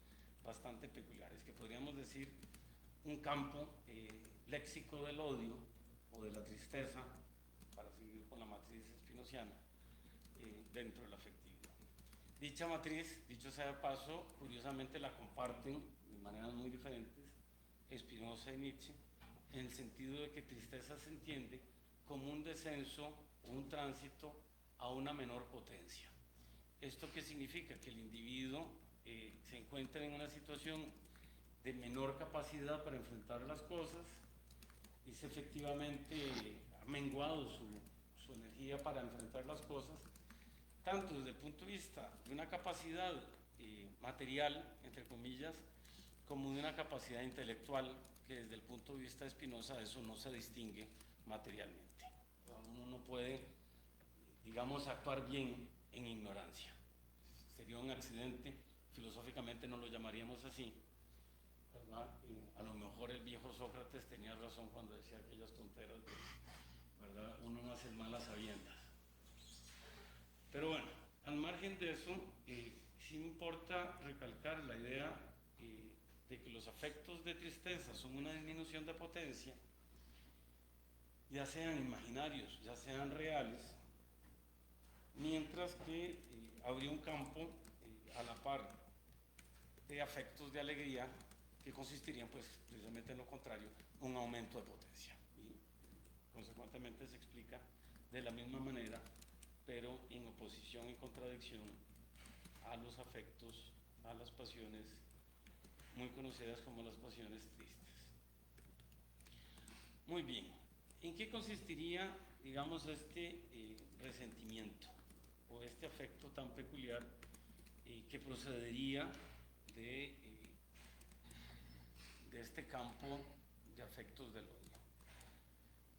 bastante peculiares, que podríamos decir un campo léxico del odio o de la tristeza, para seguir con la matriz spinoziana, dentro de la afectividad. Dicha matriz, dicho sea de paso, curiosamente la comparten de maneras muy diferentes Spinoza y Nietzsche, en el sentido de que tristeza se entiende como un descenso, un tránsito a una menor potencia. ¿Esto qué significa? Que el individuo se encuentra en una situación de menor capacidad para enfrentar las cosas, es efectivamente ha menguado su energía para enfrentar las cosas, tanto desde el punto de vista de una capacidad material, entre comillas, como de una capacidad intelectual, que desde el punto de vista de Spinoza eso no se distingue materialmente. Uno no puede, digamos, actuar bien en ignorancia. Sería un accidente, filosóficamente no lo llamaríamos así, ¿verdad? A lo mejor el viejo Sócrates tenía razón cuando decía aquellas tonteras de, ¿verdad? Uno no hace mal a sabiendas. Pero bueno, al margen de eso, sí me importa recalcar la idea de que los afectos de tristeza son una disminución de potencia, ya sean imaginarios, ya sean reales, mientras que habría un campo a la par de afectos de alegría que consistirían, pues, precisamente en lo contrario, un aumento de potencia. Y consecuentemente se explica de la misma manera, pero en oposición y contradicción a los afectos, a las pasiones muy conocidas como las pasiones tristes. Muy bien, ¿en qué consistiría, digamos, este resentimiento o este afecto tan peculiar que procedería de este campo de afectos del odio?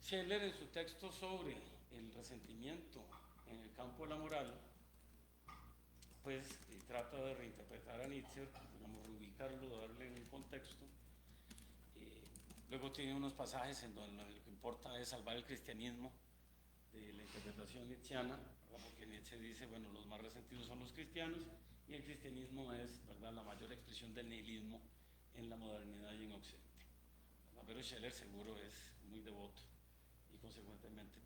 Scheler, en su texto sobre el resentimiento en el campo de la moral, pues trata de reinterpretar a Nietzsche, digamos, reubicarlo, darle un contexto. Luego tiene unos pasajes en donde lo que importa es salvar el cristianismo de la interpretación nietzscheana, ¿verdad? Porque Nietzsche dice, bueno, los más resentidos son los cristianos y el cristianismo es, ¿verdad?, la mayor expresión del nihilismo en la modernidad y en Occidente, ¿verdad? Pero Scheler seguro es muy devoto y consecuentemente,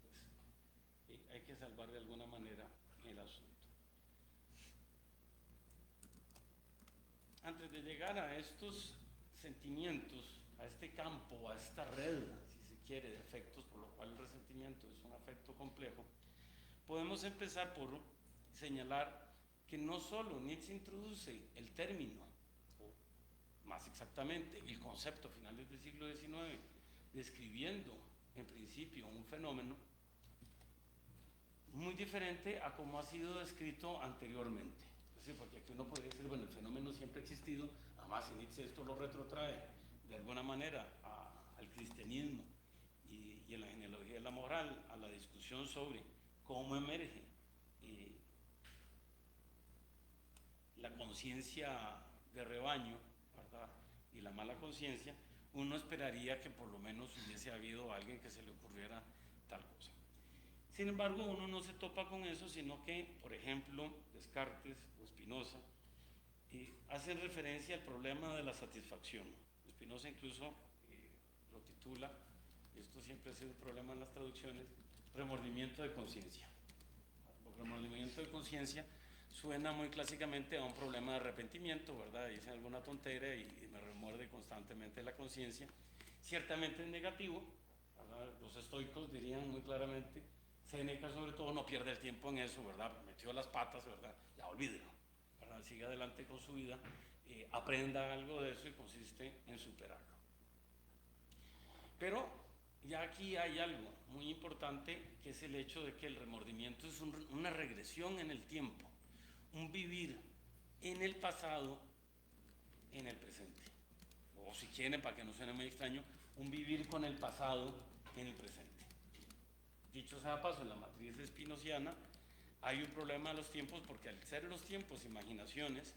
pues, hay que salvar de alguna manera el asunto. Antes de llegar a estos sentimientos, a este campo, a esta red, si se quiere, de afectos, por lo cual el resentimiento es un afecto complejo, podemos empezar por señalar que no solo Nietzsche introduce el término, o más exactamente el concepto a finales del siglo XIX, describiendo en principio un fenómeno muy diferente a como ha sido descrito anteriormente. Es Sí, porque aquí uno podría decir, bueno, el fenómeno siempre ha existido, además Nietzsche esto lo retrotrae de alguna manera al cristianismo y en la genealogía de la moral, a la discusión sobre cómo emerge la conciencia de rebaño, ¿verdad? Y la mala conciencia, uno esperaría que por lo menos hubiese habido alguien que se le ocurriera tal cosa. Sin embargo, uno no se topa con eso, sino que, por ejemplo, Descartes o Spinoza hacen referencia al problema de la satisfacción. Spinoza incluso lo titula, esto siempre ha sido un problema en las traducciones, remordimiento de conciencia. El remordimiento de conciencia suena muy clásicamente a un problema de arrepentimiento, ¿verdad? Dicen alguna tontera y me remuerde constantemente la conciencia. Ciertamente es negativo, ¿verdad? Los estoicos dirían muy claramente, Séneca sobre todo no pierde el tiempo en eso, ¿verdad? Metió las patas, ¿verdad? Ya olvídelo, ¿verdad? Sigue adelante con su vida, aprenda algo de eso y consiste en superarlo. Pero ya aquí hay algo muy importante, que es el hecho de que el remordimiento es una regresión en el tiempo, un vivir en el pasado, en el presente. O si quieren, para que no suene muy extraño, un vivir con el pasado en el presente. Dicho sea de paso, en la matriz espinociana hay un problema de los tiempos, porque al ser los tiempos imaginaciones,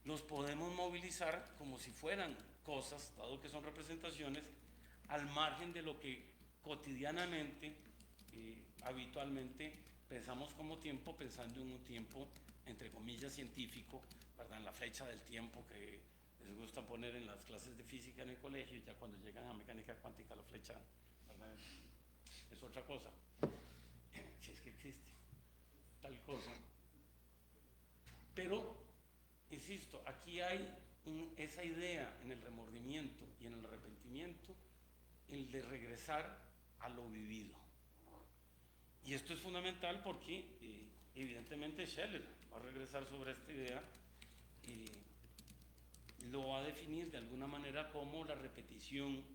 los podemos movilizar como si fueran cosas, dado que son representaciones, al margen de lo que cotidianamente, habitualmente, pensamos como tiempo, pensando en un tiempo, entre comillas, científico, ¿verdad? En la flecha del tiempo que les gusta poner en las clases de física en el colegio, y ya cuando llegan a mecánica cuántica la flecha, ¿verdad? Es otra cosa, si es que existe tal cosa. Pero, insisto, aquí hay esa idea en el remordimiento y en el arrepentimiento, el de regresar a lo vivido. Y esto es fundamental porque evidentemente Scheller va a regresar sobre esta idea y lo va a definir de alguna manera como la repetición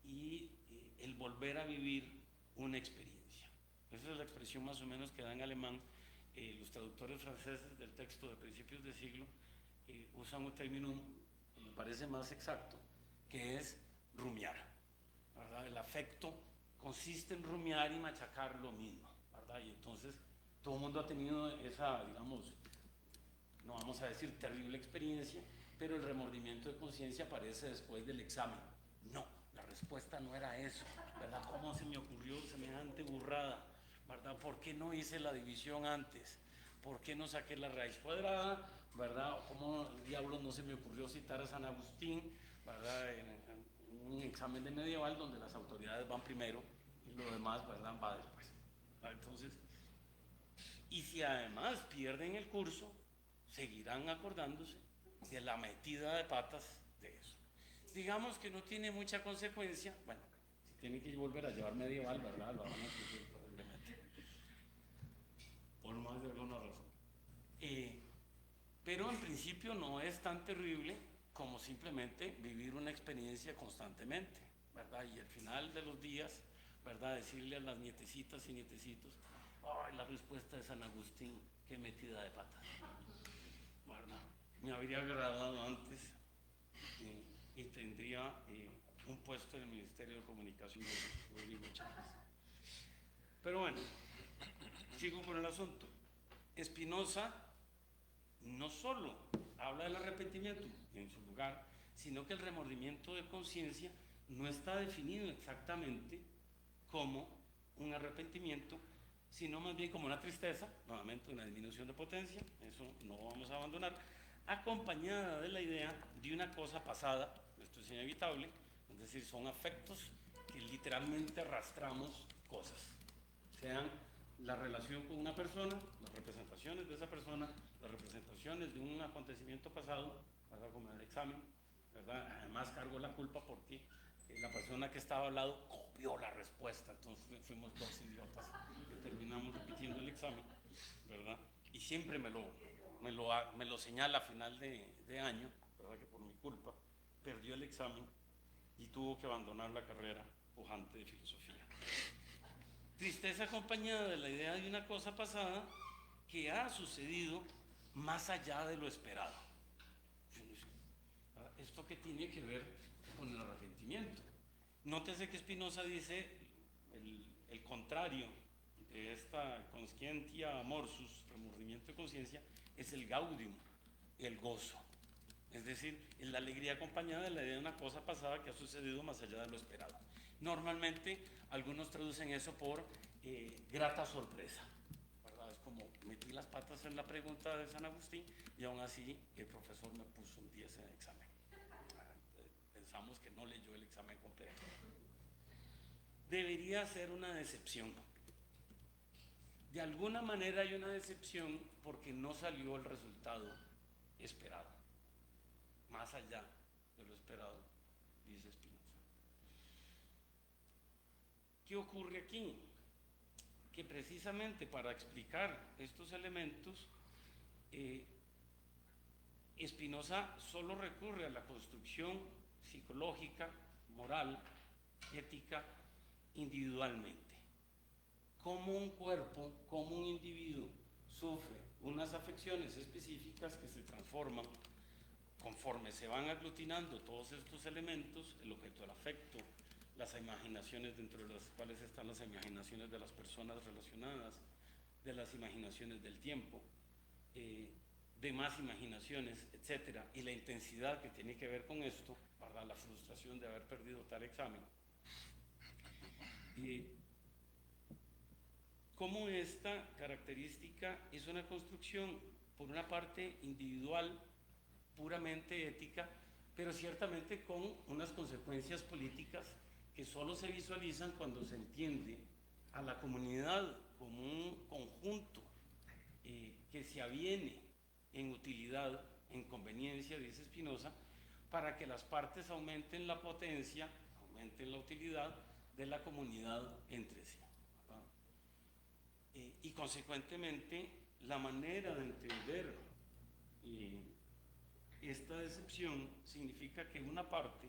y el volver a vivir una experiencia. Esa es la expresión más o menos que da en alemán. Los traductores franceses del texto de principios de siglo usan un término que me parece más exacto, que es rumiar, ¿verdad? El afecto consiste en rumiar y machacar lo mismo, ¿verdad? Y entonces todo el mundo ha tenido esa, digamos, no vamos a decir terrible experiencia, pero el remordimiento de conciencia aparece después del examen. No, la respuesta no era eso, ¿verdad? ¿Cómo se me ocurrió semejante burrada? ¿Verdad? ¿Por qué no hice la división antes? ¿Por qué no saqué la raíz cuadrada? ¿Verdad? ¿Cómo diablos no se me ocurrió citar a San Agustín? ¿Verdad? En un examen de medieval donde las autoridades van primero y lo demás, ¿verdad? Va después. Entonces, y si además pierden el curso, seguirán acordándose de la metida de patas de eso. Digamos que no tiene mucha consecuencia, bueno, si tienen que volver a llevar medieval, ¿verdad? Lo van a sufrir probablemente, por más de alguna razón. Pero en principio no es tan terrible como simplemente vivir una experiencia constantemente, ¿verdad? Y al final de los días, ¿verdad? Decirle a las nietecitas y nietecitos, ¡ay, la respuesta de San Agustín, qué metida de patas! ¿Verdad? Me habría agradado antes y tendría un puesto en el Ministerio de Comunicaciones, pero bueno, sigo con el asunto. Spinoza no solo habla del arrepentimiento en su lugar, sino que el remordimiento de conciencia no está definido exactamente como un arrepentimiento, sino más bien como una tristeza, nuevamente una disminución de potencia, eso no vamos a abandonar, acompañada de la idea de una cosa pasada, esto es inevitable, es decir, son afectos que literalmente arrastramos cosas, sean la relación con una persona, las representaciones de esa persona, las representaciones de un acontecimiento pasado, ¿verdad? Como en el examen, ¿verdad? Además cargo la culpa porque la persona que estaba al lado copió la respuesta, entonces fuimos dos idiotas que terminamos repitiendo el examen, ¿verdad? Y siempre me lo señala a final de año, ¿verdad? Que por mi culpa perdió el examen y tuvo que abandonar la carrera pujante de filosofía. Tristeza acompañada de la idea de una cosa pasada que ha sucedido más allá de lo esperado. ¿Esto qué tiene que ver con el arrepentimiento? Nótese que Spinoza dice el contrario de esta conscientia morsus, remordimiento de conciencia, es el gaudium, el gozo. Es decir, es la alegría acompañada de la idea de una cosa pasada que ha sucedido más allá de lo esperado. Normalmente, algunos traducen eso por grata sorpresa, ¿verdad? Es como metí las patas en la pregunta de San Agustín y aún así el profesor me puso un 10 en el examen. Pensamos que no leyó el examen completo. Debería ser una decepción. De alguna manera hay una decepción porque no salió el resultado esperado, más allá de lo esperado, dice Spinoza. ¿Qué ocurre aquí? Que precisamente para explicar estos elementos, Spinoza solo recurre a la construcción psicológica, moral, ética, individualmente. Cómo un cuerpo, cómo un individuo sufre unas afecciones específicas que se transforman conforme se van aglutinando todos estos elementos, el objeto del afecto, las imaginaciones dentro de las cuales están las imaginaciones de las personas relacionadas, de las imaginaciones del tiempo, demás imaginaciones, etcétera, y la intensidad que tiene que ver con esto, para la frustración de haber perdido tal examen. Cómo esta característica es una construcción, por una parte individual, puramente ética, pero ciertamente con unas consecuencias políticas que solo se visualizan cuando se entiende a la comunidad como un conjunto que se aviene en utilidad, en conveniencia, dice Spinoza, para que las partes aumenten la potencia, aumenten la utilidad de la comunidad entre sí. Y consecuentemente, la manera de entender esta decepción significa que una parte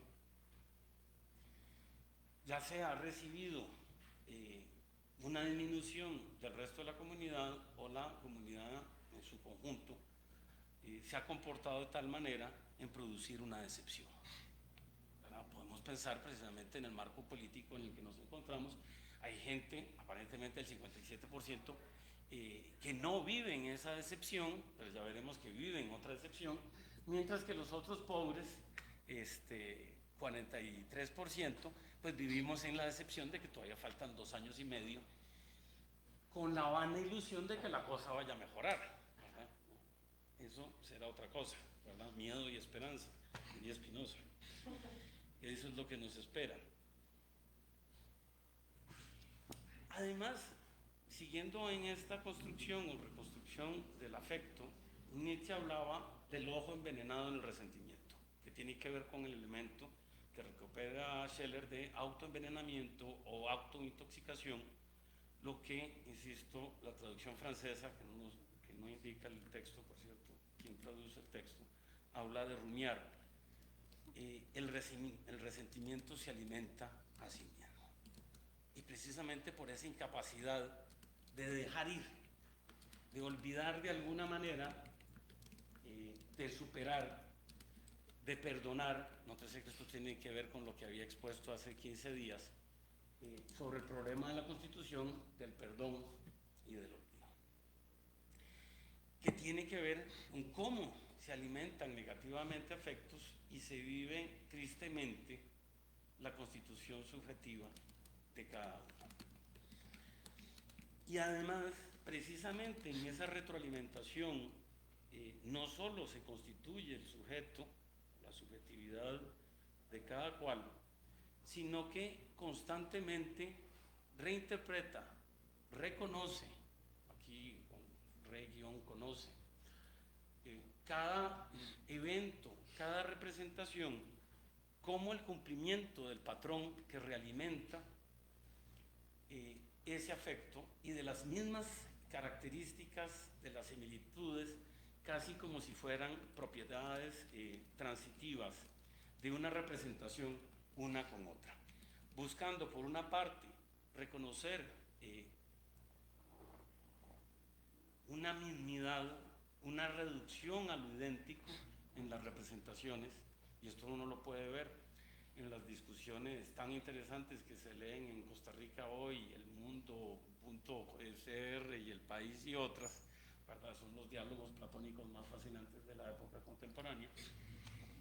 ya se ha recibido una disminución del resto de la comunidad o la comunidad en su conjunto se ha comportado de tal manera en producir una decepción. ¿Verdad? Podemos pensar precisamente en el marco político en el que nos encontramos. Hay gente, aparentemente el 57%, que no viven esa decepción, pero ya veremos que viven otra decepción, mientras que los otros pobres, 43%, pues vivimos en la decepción de que todavía faltan 2 años y medio, con la vana ilusión de que la cosa vaya a mejorar, ¿verdad? Eso será otra cosa, ¿verdad? Miedo y esperanza, diría Spinoza. Eso es lo que nos espera. Además, siguiendo en esta construcción o reconstrucción del afecto, Nietzsche hablaba del ojo envenenado en el resentimiento, que tiene que ver con el elemento que recupera Scheller de autoenvenenamiento o autointoxicación, lo que, insisto, la traducción francesa, que no indica el texto, por cierto, quien traduce el texto, habla de rumiar. El resentimiento se alimenta a sí mismo. Y precisamente por esa incapacidad de dejar ir, de olvidar de alguna manera, de superar, de perdonar, nótese que esto tiene que ver con lo que había expuesto hace 15 días, sobre el problema de la Constitución, del perdón y del olvido, que tiene que ver con cómo se alimentan negativamente afectos y se vive tristemente la constitución subjetiva de cada uno. Y además, precisamente en esa retroalimentación, no solo se constituye el sujeto, la subjetividad de cada cual, sino que constantemente reinterpreta, reconoce, aquí con re-conoce, cada evento, cada representación, como el cumplimiento del patrón que realimenta ese afecto y de las mismas características de las similitudes, casi como si fueran propiedades transitivas de una representación una con otra, buscando por una parte reconocer una mismidad una reducción a lo idéntico en las representaciones, y esto uno lo puede ver en las discusiones tan interesantes que se leen en Costa Rica hoy, El Mundo.cr y El País y otras, ¿verdad? Son los diálogos platónicos más fascinantes de la época contemporánea,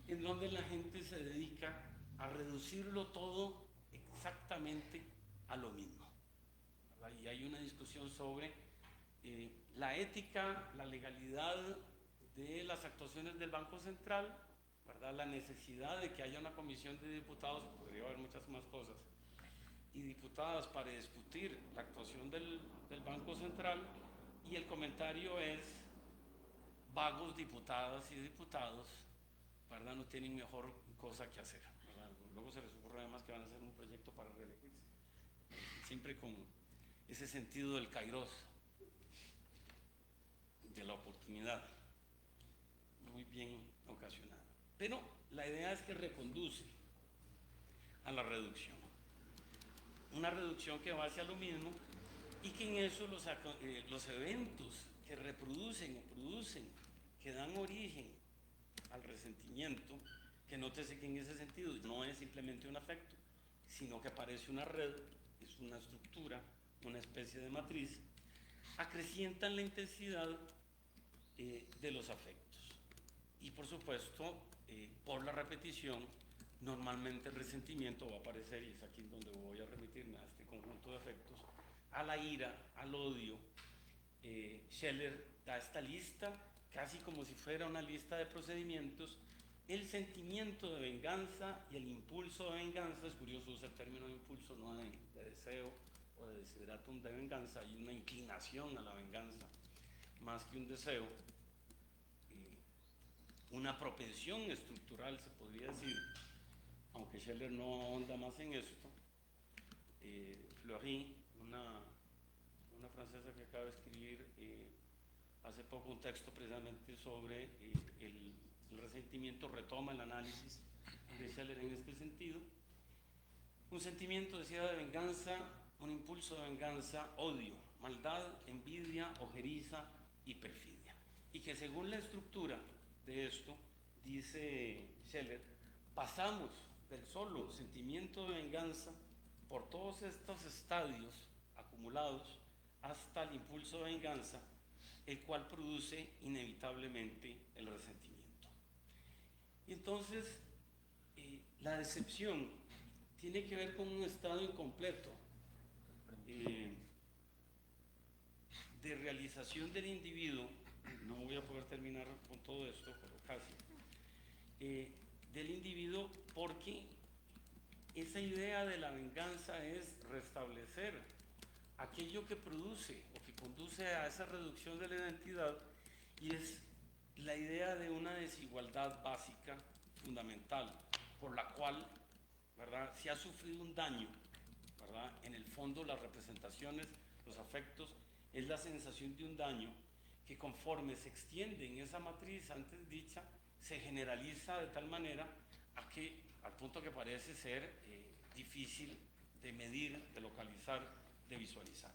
en donde la gente se dedica a reducirlo todo exactamente a lo mismo, ¿verdad? Y hay una discusión sobre la ética, la legalidad de las actuaciones del Banco Central, ¿verdad? La necesidad de que haya una comisión de diputados, podría haber muchas más cosas, y diputadas para discutir la actuación del Banco Central, y el comentario es: vagos diputadas y diputados, ¿verdad? No tienen mejor cosa que hacer, ¿verdad? Luego se les ocurre además que van a hacer un proyecto para reelegirse, siempre con ese sentido del kairos, de la oportunidad, muy bien ocasionada. Pero la idea es que reconduce a la reducción, una reducción que va hacia lo mismo, y que en eso los eventos que reproducen o producen, que dan origen al resentimiento, que nótese que en ese sentido no es simplemente un afecto, sino que parece una red, es una estructura, una especie de matriz, acrecientan la intensidad de los afectos. Y por supuesto, por la repetición, normalmente el resentimiento va a aparecer, y es aquí donde voy a remitirme a este conjunto de afectos, a la ira, al odio. Scheller da esta lista, casi como si fuera una lista de procedimientos: el sentimiento de venganza y el impulso de venganza. Es curioso, usa el término de impulso, no de deseo o de desideratum de venganza. Hay una inclinación a la venganza más que un deseo, una propensión estructural, se podría decir, aunque Scheller no ahonda más en esto. Fleury, una francesa que acaba de escribir hace poco un texto precisamente sobre el resentimiento, retoma el análisis de Scheller en este sentido. Un sentimiento, decía, de venganza, un impulso de venganza, odio, maldad, envidia, ojeriza y perfidia. Y que según la estructura de esto, dice Scheller, pasamos del solo sentimiento de venganza por todos estos estadios acumulados hasta el impulso de venganza, el cual produce inevitablemente el resentimiento. Y entonces, la decepción tiene que ver con un estado incompleto de realización del individuo. No voy a poder terminar con todo esto, pero casi. Del individuo, porque esa idea de la venganza es restablecer aquello que produce o que conduce a esa reducción de la identidad, y es la idea de una desigualdad básica, fundamental, por la cual, ¿verdad?, se ha sufrido un daño, ¿verdad? En el fondo, las representaciones, los afectos, es la sensación de un daño que, conforme se extiende en esa matriz antes dicha, se generaliza de tal manera al punto que parece ser difícil de medir, de localizar, de visualizar.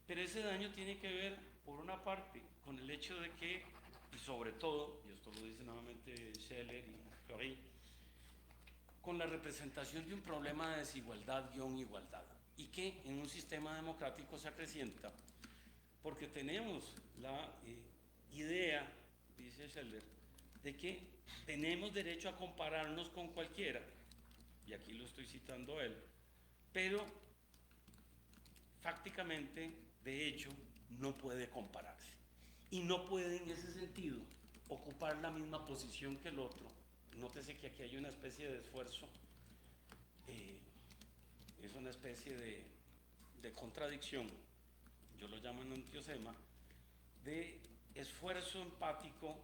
Pero ese daño tiene que ver, por una parte, con el hecho de que, y sobre todo, y esto lo dice nuevamente Scheller y Fleury, con la representación de un problema de desigualdad-igualdad, y que en un sistema democrático se acrecienta porque tenemos la idea, dice Scheller, de que tenemos derecho a compararnos con cualquiera, y aquí lo estoy citando a él, pero fácticamente, de hecho, no puede compararse, y no puede en ese sentido ocupar la misma posición que el otro. Nótese que aquí hay una especie de esfuerzo, es una especie de contradicción, yo lo llamo en antiosema, de esfuerzo empático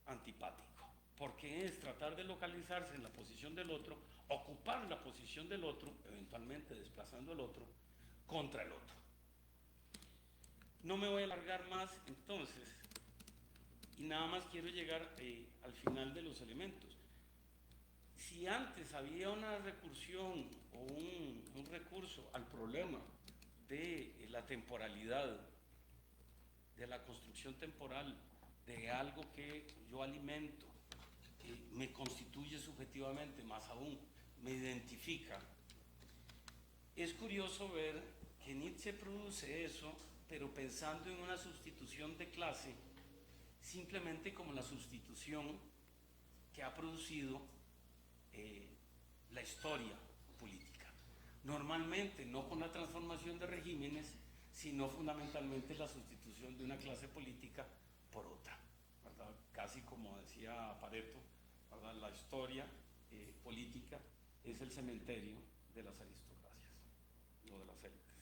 antipático, porque es tratar de localizarse en la posición del otro, ocupar la posición del otro, eventualmente desplazando al otro, contra el otro. No me voy a alargar más entonces, y nada más quiero llegar al final de los elementos. Si antes había una recursión o un recurso al problema de la temporalidad, de la construcción temporal de algo que yo alimento, que me constituye subjetivamente, más aún, me identifica. Es curioso ver que Nietzsche produce eso, pero pensando en una sustitución de clase, simplemente como la sustitución que ha producido la historia política. Normalmente no con la transformación de regímenes, sino fundamentalmente la sustitución de una clase política por otra, ¿verdad? Casi como decía Pareto, ¿verdad? La historia política es el cementerio de las aristocracias, no de las élites.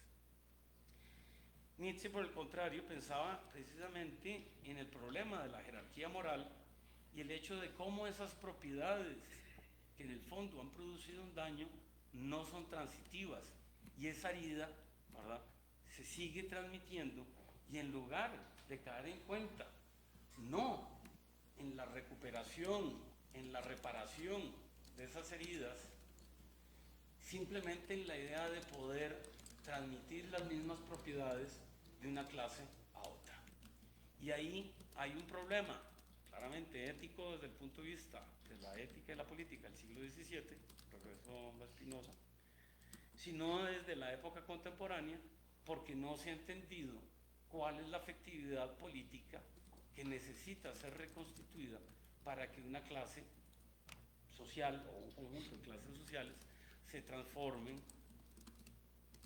Nietzsche, por el contrario, pensaba precisamente en el problema de la jerarquía moral y el hecho de cómo esas propiedades que en el fondo han producido un daño no son transitivas y esa herida, ¿verdad?, se sigue transmitiendo, y en lugar de caer en cuenta, no en la recuperación, en la reparación de esas heridas, simplemente en la idea de poder transmitir las mismas propiedades de una clase a otra. Y ahí hay un problema claramente ético desde el punto de vista de la ética y la política del siglo XVII, regreso a Spinoza, sino desde la época contemporánea, porque no se ha entendido cuál es la afectividad política que necesita ser reconstituida para que una clase social o un conjunto de clases sociales se transformen,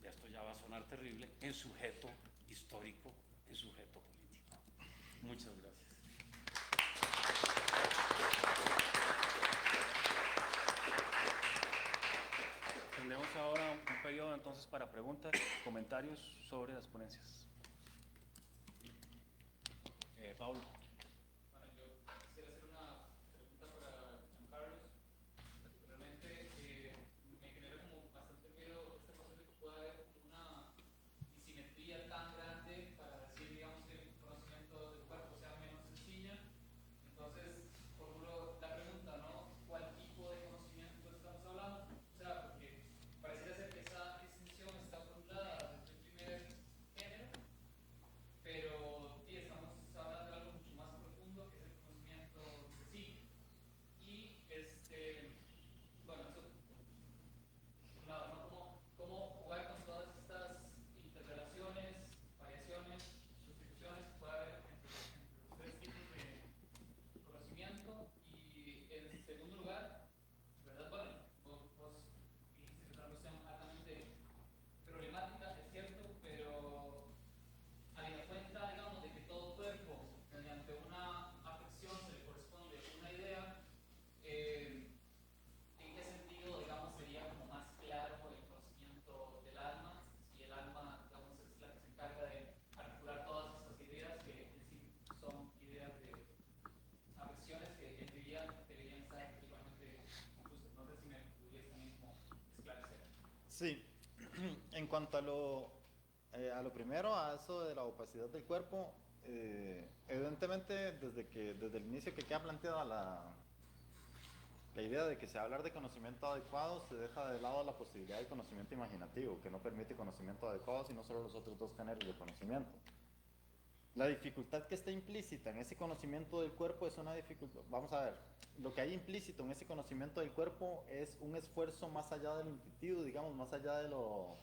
ya esto ya va a sonar terrible, en sujeto histórico, en sujeto político. Muchas gracias. Tendremos ahora un periodo entonces para preguntas, comentarios sobre las ponencias. Pablo. Bueno, yo quisiera hacer una pregunta para Giancarlos. Particularmente, me genera como bastante miedo esta cosa de que pueda haber una disimetría tan grande para decir, digamos, que el conocimiento del cuerpo sea menos sencilla. Entonces, formulo la pregunta, ¿no? ¿Cuál tipo de conocimiento estamos hablando? O sea, porque pareciera ser que esa distinción está formulada desde el primer género, pero sí, estamos hablando de algo mucho más profundo que es el conocimiento de sí. Y bueno, eso por un lado, ¿no? ¿Cómo jugar con todas estas interrelaciones, variaciones, sustituciones que puede haber entre los tres tipos de conocimiento? Y en segundo lugar, ¿verdad? Bueno, vos dijiste que es una cuestión altamente problemática, es cierto, pero habida cuenta, digamos, de que todo cuerpo, mediante una afección, se le corresponde una idea, ¿en qué sentido, digamos, sería como más claro el conocimiento del alma? Si el alma, digamos, es la que se encarga de articular todas estas ideas, que en sí son ideas de afecciones que en teoría deberían estar efectivamente confusas. No sé si me pudieras también como esclarecer. Sí, en cuanto a lo primero, a eso de la opacidad del cuerpo, evidentemente desde el inicio que queda planteada la idea de que se va a hablar de conocimiento adecuado, se deja de lado la posibilidad de conocimiento imaginativo, que no permite conocimiento adecuado, sino solo los otros dos géneros de conocimiento. La dificultad que está implícita en ese conocimiento del cuerpo es una dificultad. Vamos a ver, lo que hay implícito en ese conocimiento del cuerpo es un esfuerzo más allá de lo intuitivo, digamos, más allá de lo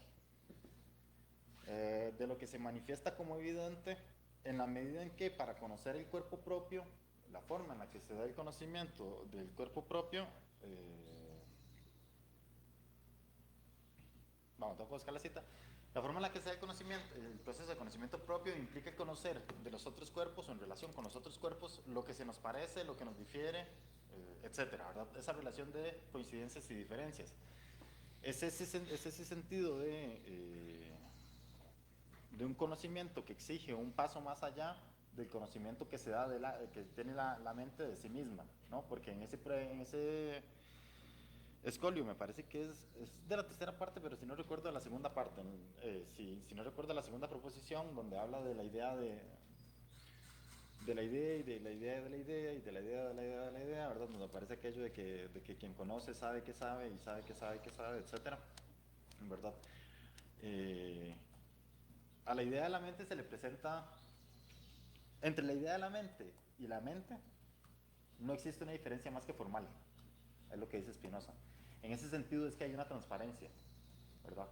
que se manifiesta como evidente, en la medida en que para conocer el cuerpo propio, la forma en la que se da el conocimiento del cuerpo propio, vamos, tengo que buscar la cita. La forma en la que se da el conocimiento, el proceso de conocimiento propio implica conocer de los otros cuerpos o en relación con los otros cuerpos lo que se nos parece, lo que nos difiere, etcétera, ¿verdad? Esa relación de coincidencias y diferencias. Es ese sentido de un conocimiento que exige un paso más allá del conocimiento que se da que tiene la mente de sí misma, ¿no? Porque en ese escolio me parece que es de la tercera parte, pero si no recuerdo de la segunda parte, si no recuerdo la segunda proposición, donde habla de la idea de la idea y de la idea de la idea y de la idea de la idea de la idea, ¿verdad? Nos parece aquello de que quien conoce sabe que sabe y sabe que sabe que sabe, etcétera, ¿verdad? A la idea de la mente se le presenta, entre la idea de la mente y la mente, no existe una diferencia más que formal, es lo que dice Spinoza. En ese sentido es que hay una transparencia, ¿verdad?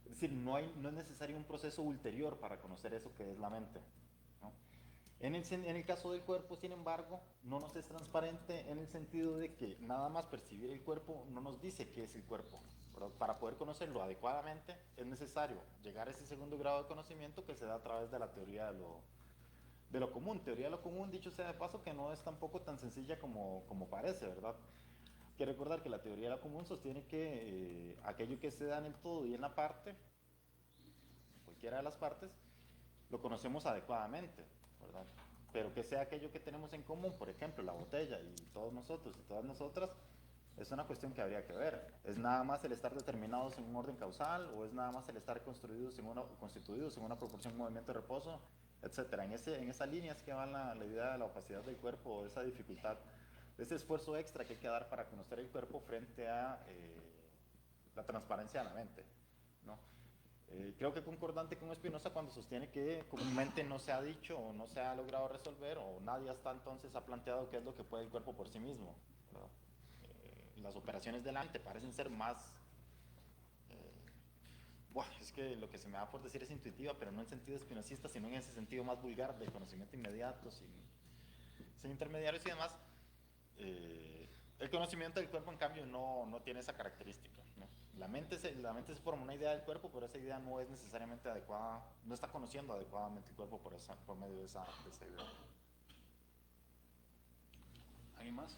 Es decir, no es necesario un proceso ulterior para conocer eso que es la mente, ¿no? En el caso del cuerpo, sin embargo, no nos es transparente en el sentido de que nada más percibir el cuerpo no nos dice qué es el cuerpo, ¿verdad? Para poder conocerlo adecuadamente es necesario llegar a ese segundo grado de conocimiento que se da a través de la teoría de lo común. Teoría de lo común, dicho sea de paso, que no es tampoco tan sencilla como parece, ¿verdad? Hay que recordar que la teoría de lo común sostiene que aquello que se da en el todo y en la parte, cualquiera de las partes, lo conocemos adecuadamente, ¿verdad? Pero que sea aquello que tenemos en común, por ejemplo, la botella y todos nosotros y todas nosotras, es una cuestión que habría que ver. ¿Es nada más el estar determinados en un orden causal o es nada más el estar constituidos en una proporción movimiento-reposo, etcétera? En esa línea es que va la idea de la opacidad del cuerpo, esa dificultad, ese esfuerzo extra que hay que dar para conocer el cuerpo frente a la transparencia de la mente, ¿no? Creo que concordante con Spinoza cuando sostiene que comúnmente no se ha dicho o no se ha logrado resolver o nadie hasta entonces ha planteado qué es lo que puede el cuerpo por sí mismo, ¿verdad? Las operaciones de la mente parecen ser más... es que lo que se me da por decir es intuitiva, pero no en sentido espinosista, sino en ese sentido más vulgar del conocimiento inmediato, sin intermediarios y demás. El conocimiento del cuerpo, en cambio, no tiene esa característica, ¿no? La mente se forma una idea del cuerpo, pero esa idea no es necesariamente adecuada, no está conociendo adecuadamente el cuerpo por medio de esa idea. ¿Alguien más?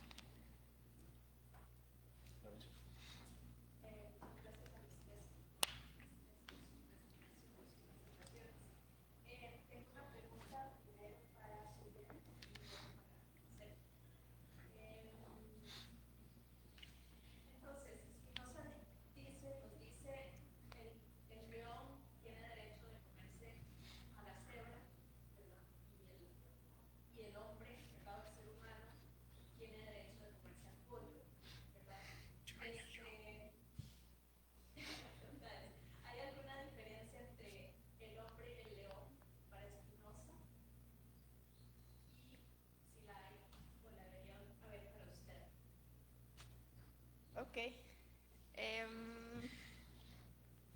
Ok.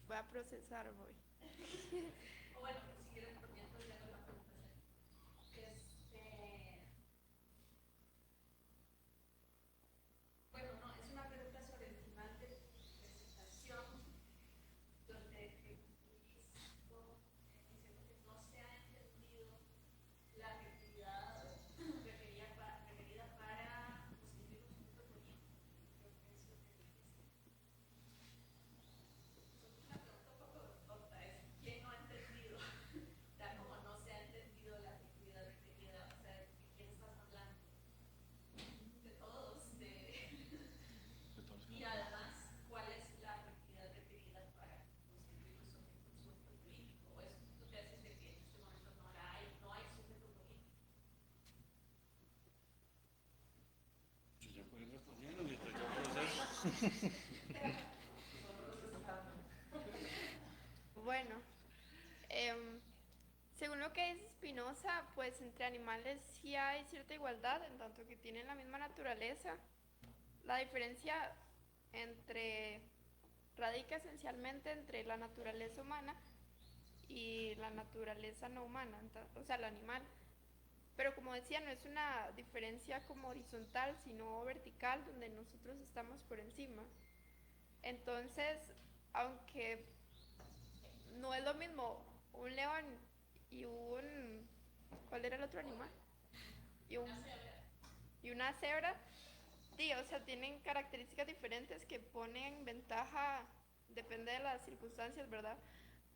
Voy a procesar, voy. O bueno, si quieren, por mientras le hago la presentación. Bueno, no, es una pregunta sobre el final de presentación, donde concluís diciendo que no se ha entendido la actividad requerida para constituir un sujeto político. Creo que es lo que dijiste. Una pregunta un poco tonta es, ¿quién no ha entendido? Ya como no se ha entendido la actividad requerida, o sea, ¿de quién estás hablando? De todos, y además, ¿cuál es la actividad requerida para constituir un sujeto político? O es tu tesis de que en este momento no hay sujeto político. Yo ya puedo ir respondiendo mientras yo proceso. Bueno, según lo que dice Spinoza, pues entre animales sí hay cierta igualdad, en tanto que tienen la misma naturaleza. La diferencia radica esencialmente entre la naturaleza humana y la naturaleza no humana, o sea, el animal. Pero como decía, no es una diferencia como horizontal, sino vertical, donde nosotros estamos por encima. Entonces, aunque no es lo mismo un león y ¿cuál era el otro animal? Y una cebra, sí, o sea, tienen características diferentes que ponen ventaja, depende de las circunstancias, ¿verdad?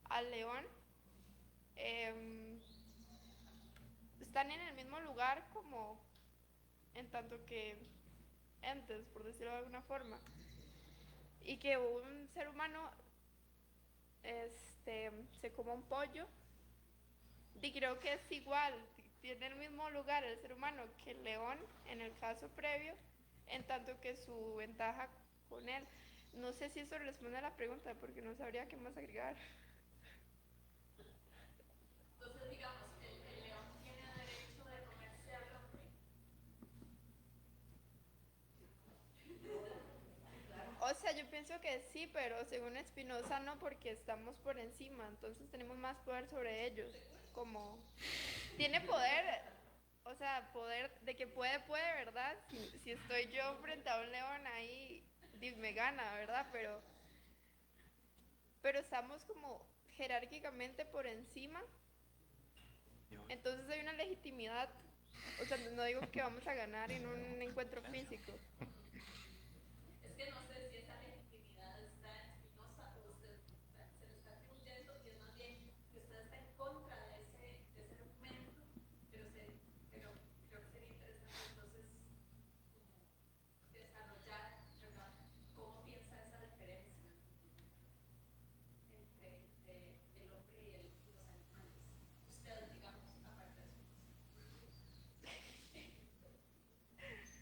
Al león. Están en el mismo lugar como en tanto que entes, por decirlo de alguna forma. Y que un ser humano se coma un pollo, y creo que es igual, tiene el mismo lugar el ser humano que el león en el caso previo, en tanto que su ventaja con él. No sé si eso responde a la pregunta, porque no sabría qué más agregar. Entonces, digamos, el león tiene derecho de comerse al hombre. pienso que sí, pero según Spinoza no, porque estamos por encima, entonces tenemos más poder sobre ellos. Como tiene poder, o sea, poder de que puede, ¿verdad? Si estoy yo frente a un león ahí, me gana, ¿verdad? Pero estamos como jerárquicamente por encima, entonces hay una legitimidad. O sea, no digo que vamos a ganar en un encuentro físico. Es que no sé si esa legitimidad está en Spinoza o usted se lo está atribuyendo y es más bien que usted está en contra de ese argumento, pero creo que sería interesante entonces como desarrollar, ¿verdad? ¿Cómo piensa esa diferencia entre el hombre y los animales? Usted, digamos, aparte de eso.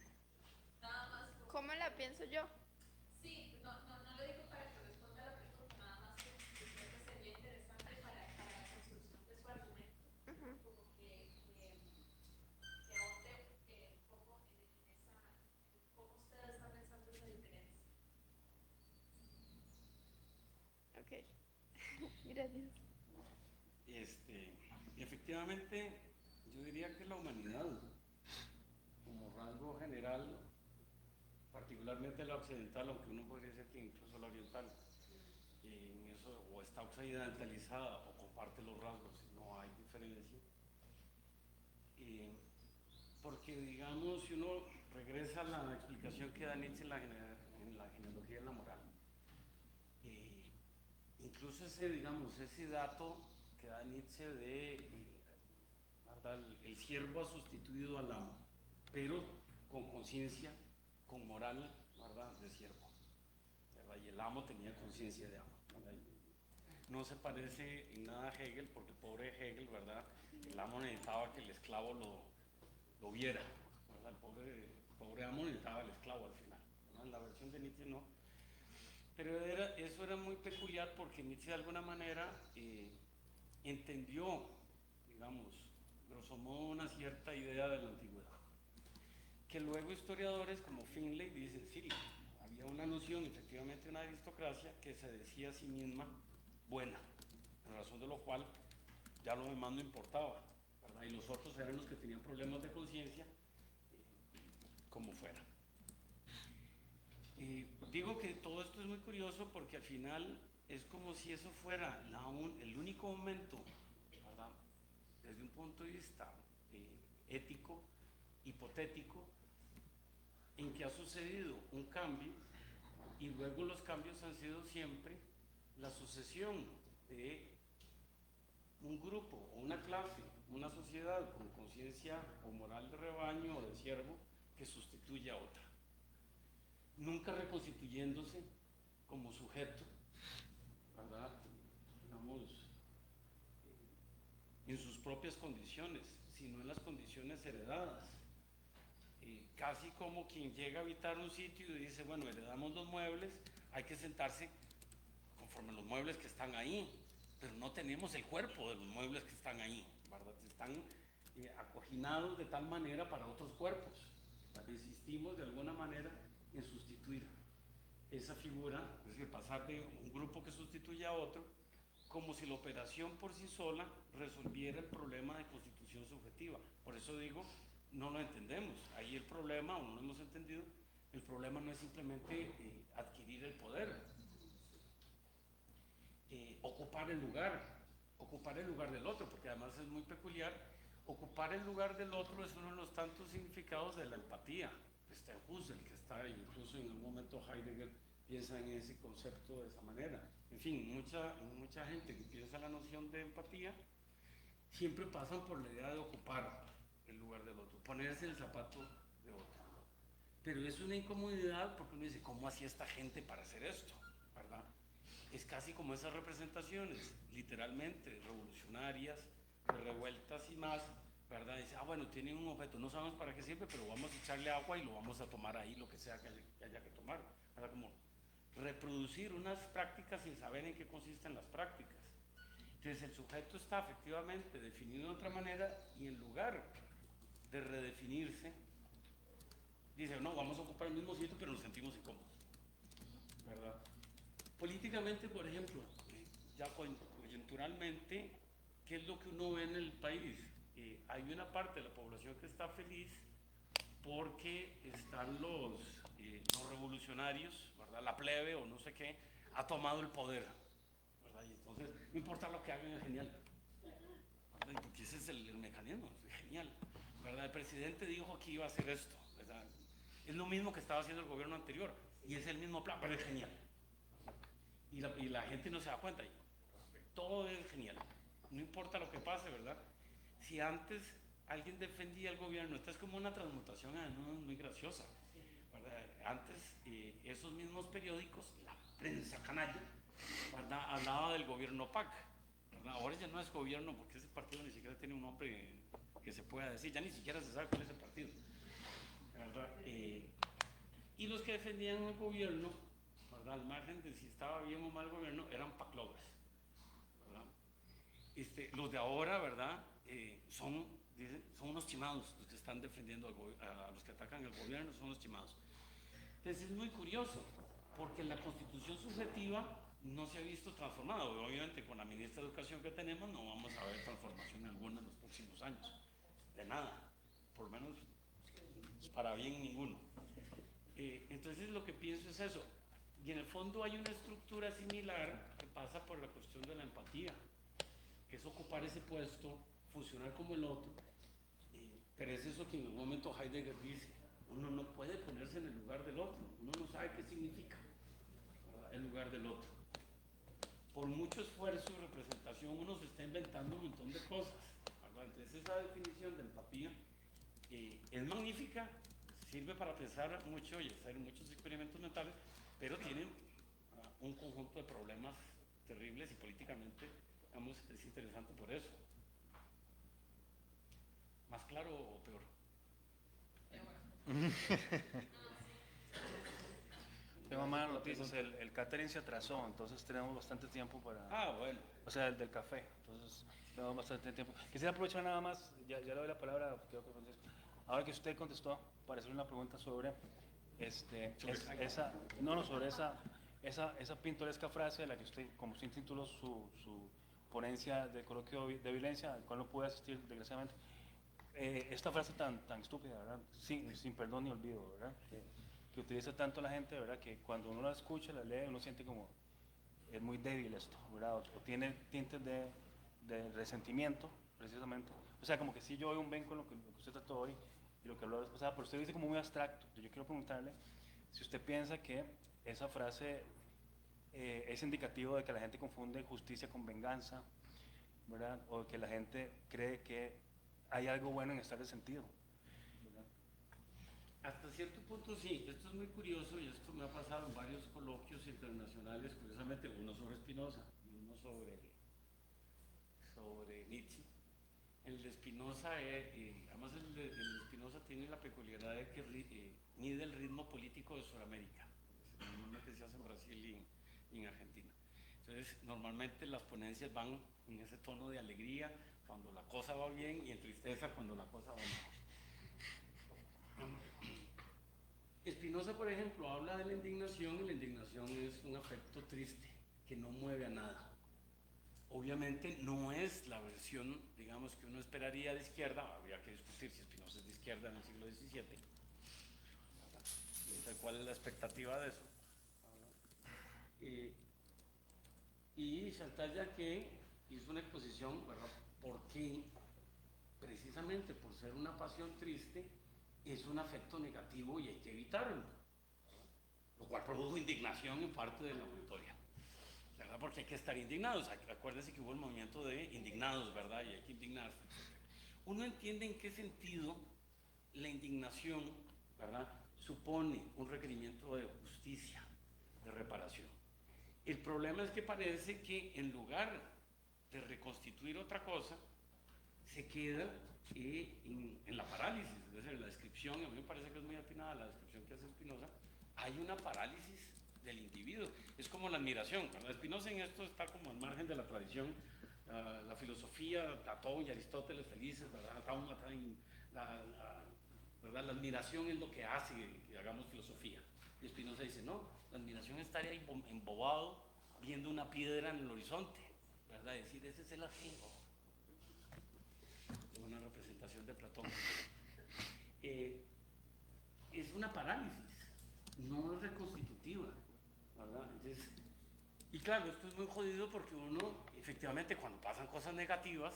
Nada más como... ¿Cómo la pienso yo? Sí, no lo digo para que responda a la pregunta, nada más que creo que sería interesante para la construcción de su argumento, Ujú. como que ahonde un poco en cómo usted está pensando esa diferencia. Ok, gracias. Efectivamente, yo diría que la humanidad, como rasgo general, particularmente la occidental, aunque uno podría decir que incluso la oriental, en eso o está occidentalizada o comparte los rasgos, no hay diferencia. Porque digamos, si uno regresa a la explicación que da Nietzsche en la genealogía de la moral, incluso ese dato que da Nietzsche de ¿verdad? El siervo ha sustituido al amo, pero con conciencia, con moral, ¿verdad? De siervo, ¿verdad? Y el amo tenía conciencia de amo, ¿verdad? No se parece en nada a Hegel, porque el pobre Hegel, ¿verdad? El amo necesitaba que el esclavo lo viera, ¿verdad? El pobre amo necesitaba al esclavo al final, ¿verdad? En la versión de Nietzsche no. Pero eso era muy peculiar porque Nietzsche de alguna manera entendió, digamos, grosso modo una cierta idea de la antigüedad. Que luego historiadores como Finlay dicen, sí, había una noción, efectivamente una aristocracia que se decía a sí misma buena, en razón de lo cual ya lo demás no importaba, ¿verdad? Y los otros eran los que tenían problemas de conciencia, como fuera. Digo que todo esto es muy curioso porque al final es como si eso fuera el único momento, ¿verdad? Desde un punto de vista ético, hipotético, en que ha sucedido un cambio y luego los cambios han sido siempre la sucesión de un grupo o una clase, una sociedad con conciencia o moral de rebaño o de siervo que sustituye a otra. Nunca reconstituyéndose como sujeto, ¿verdad? Digamos, en sus propias condiciones, sino en las condiciones heredadas. Casi como quien llega a habitar un sitio y dice, bueno, heredamos los muebles, hay que sentarse conforme los muebles que están ahí, pero no tenemos el cuerpo de los muebles que están ahí, ¿verdad? Están acoginados de tal manera para otros cuerpos. Insistimos de alguna manera en sustituir esa figura, es decir, pasar de un grupo que sustituye a otro, como si la operación por sí sola resolviera el problema de constitución subjetiva. Por eso digo, no lo entendemos. Ahí el problema, o no lo hemos entendido, el problema no es simplemente adquirir el poder, ocupar el lugar del otro, porque además es muy peculiar. Ocupar el lugar del otro es uno de los tantos significados de la empatía. Está Husserl, que está incluso en algún momento Heidegger piensa en ese concepto de esa manera. En fin, mucha gente que piensa la noción de empatía siempre pasan por la idea de ocupar el lugar del otro, ponerse el zapato de otro. Pero es una incomodidad porque uno dice, ¿cómo hacía esta gente para hacer esto? ¿Verdad? Es casi como esas representaciones, literalmente revolucionarias, de revueltas y más, ¿verdad? Dice, bueno, tienen un objeto, no sabemos para qué sirve, pero vamos a echarle agua y lo vamos a tomar ahí, lo que sea que haya que tomar. ¿Verdad? Como reproducir unas prácticas sin saber en qué consisten las prácticas. Entonces el sujeto está efectivamente definido de otra manera y en lugar de redefinirse, dice, no, vamos a ocupar el mismo sitio, pero nos sentimos incómodos, ¿verdad? Políticamente, por ejemplo, ya coyunturalmente, ¿qué es lo que uno ve en el país? Hay una parte de la población que está feliz porque están los revolucionarios, ¿verdad? La plebe o no sé qué, ha tomado el poder, ¿verdad? Y entonces, no importa lo que hagan, es genial, ¿verdad? Porque ese es el mecanismo, es genial, ¿verdad? El presidente dijo que iba a hacer esto, ¿verdad? Es lo mismo que estaba haciendo el gobierno anterior y es el mismo plan, pero es genial. Y la gente no se da cuenta. Todo es genial. No importa lo que pase, ¿verdad? Si antes alguien defendía el gobierno, esta es como una transmutación muy graciosa, ¿verdad? Antes esos mismos periódicos, la prensa canalla, ¿verdad? Hablaba del gobierno PAC, ¿verdad? Ahora ya no es gobierno porque ese partido ni siquiera tiene un nombre que se pueda decir, ya ni siquiera se sabe cuál es el partido, ¿verdad? Y los que defendían el gobierno, ¿verdad? Al margen de si estaba bien o mal el gobierno, eran PAC lovers, ¿verdad? Los de ahora, ¿verdad? Son unos chimados, los que están defendiendo a los que atacan el gobierno son los chimados. Entonces es muy curioso, porque la constitución subjetiva no se ha visto transformada. Obviamente con la ministra de Educación que tenemos no vamos a ver transformación alguna en los próximos años, de nada, por lo menos para bien ninguno. Entonces lo que pienso es eso, y en el fondo hay una estructura similar que pasa por la cuestión de la empatía, que es ocupar ese puesto, funcionar como el otro, pero es eso que en un momento Heidegger dice, uno no puede ponerse en el lugar del otro, uno no sabe qué significa, ¿verdad? El lugar del otro. Por mucho esfuerzo y representación uno se está inventando un montón de cosas, ¿verdad? Entonces esa definición de empatía es magnífica, sirve para pensar mucho y hacer muchos experimentos mentales, pero tiene un conjunto de problemas terribles y políticamente, digamos, es interesante por eso. ¿Más claro o peor? Tengo malas noticias, el catering se atrasó, entonces tenemos bastante tiempo para... Ah, bueno. O sea, el del café, entonces tenemos bastante tiempo. Quisiera aprovechar nada más, ya le doy la palabra, creo que Francisco. Ahora que usted contestó, para hacerle una pregunta sobre, sobre esa pintoresca frase de la que usted, como usted tituló su ponencia de coloquio de violencia, al cual no pude asistir, desgraciadamente. Esta frase tan estúpida, ¿verdad? Sin perdón ni olvido, ¿verdad? Que utiliza tanto la gente, ¿verdad? Que cuando uno la escucha, la lee, uno siente como, es muy débil esto, ¿verdad? O tiene tintes de resentimiento, precisamente. O sea, como que sí yo hoy ven con lo que usted trató hoy y lo que habló la vez pasada, pero usted dice como muy abstracto. Yo quiero preguntarle si usted piensa que esa frase es indicativo de que la gente confunde justicia con venganza, ¿verdad? O que la gente cree que hay algo bueno en estar resentido, ¿verdad? Hasta cierto punto sí, esto es muy curioso y esto me ha pasado en varios coloquios internacionales, curiosamente uno sobre Spinoza y uno sobre Nietzsche. El de Spinoza, además el de Spinoza tiene la peculiaridad de que mide el ritmo político de Sudamérica, normalmente se hace en Brasil y en Argentina. Entonces normalmente las ponencias van en ese tono de alegría cuando la cosa va bien y en tristeza cuando la cosa va mal. Spinoza, por ejemplo, habla de la indignación y la indignación es un afecto triste que no mueve a nada. Obviamente no es la versión, digamos, que uno esperaría de izquierda, habría que discutir si Spinoza es de izquierda en el siglo XVII, cuál es la expectativa de eso. Y Chantal Jacquet hizo una exposición, ¿verdad? ¿Por qué? Precisamente por ser una pasión triste, es un afecto negativo y hay que evitarlo, lo cual produjo indignación en parte de la auditoría, ¿verdad? Porque hay que estar indignados. Acuérdense que hubo el movimiento de indignados, ¿verdad? Y hay que indignarse. Uno entiende en qué sentido la indignación, ¿verdad?, supone un requerimiento de justicia, de reparación. El problema es que parece que en lugar de reconstituir otra cosa, se queda en la parálisis, es decir, la descripción, a mí me parece que es muy atinada la descripción que hace Spinoza, hay una parálisis del individuo, es como la admiración. Spinoza en esto está como al margen de la tradición, la filosofía, Platón y Aristóteles felices, ¿verdad? ¿Verdad? La admiración es lo que hace que hagamos filosofía. Y Spinoza dice, no, la admiración es estar ahí embobado viendo una piedra en el horizonte, ¿verdad? Decir, ese es el ajeno. Una representación de Platón. Es una parálisis, no es reconstitutiva, ¿verdad? Entonces, y claro, esto es muy jodido porque uno, efectivamente, cuando pasan cosas negativas,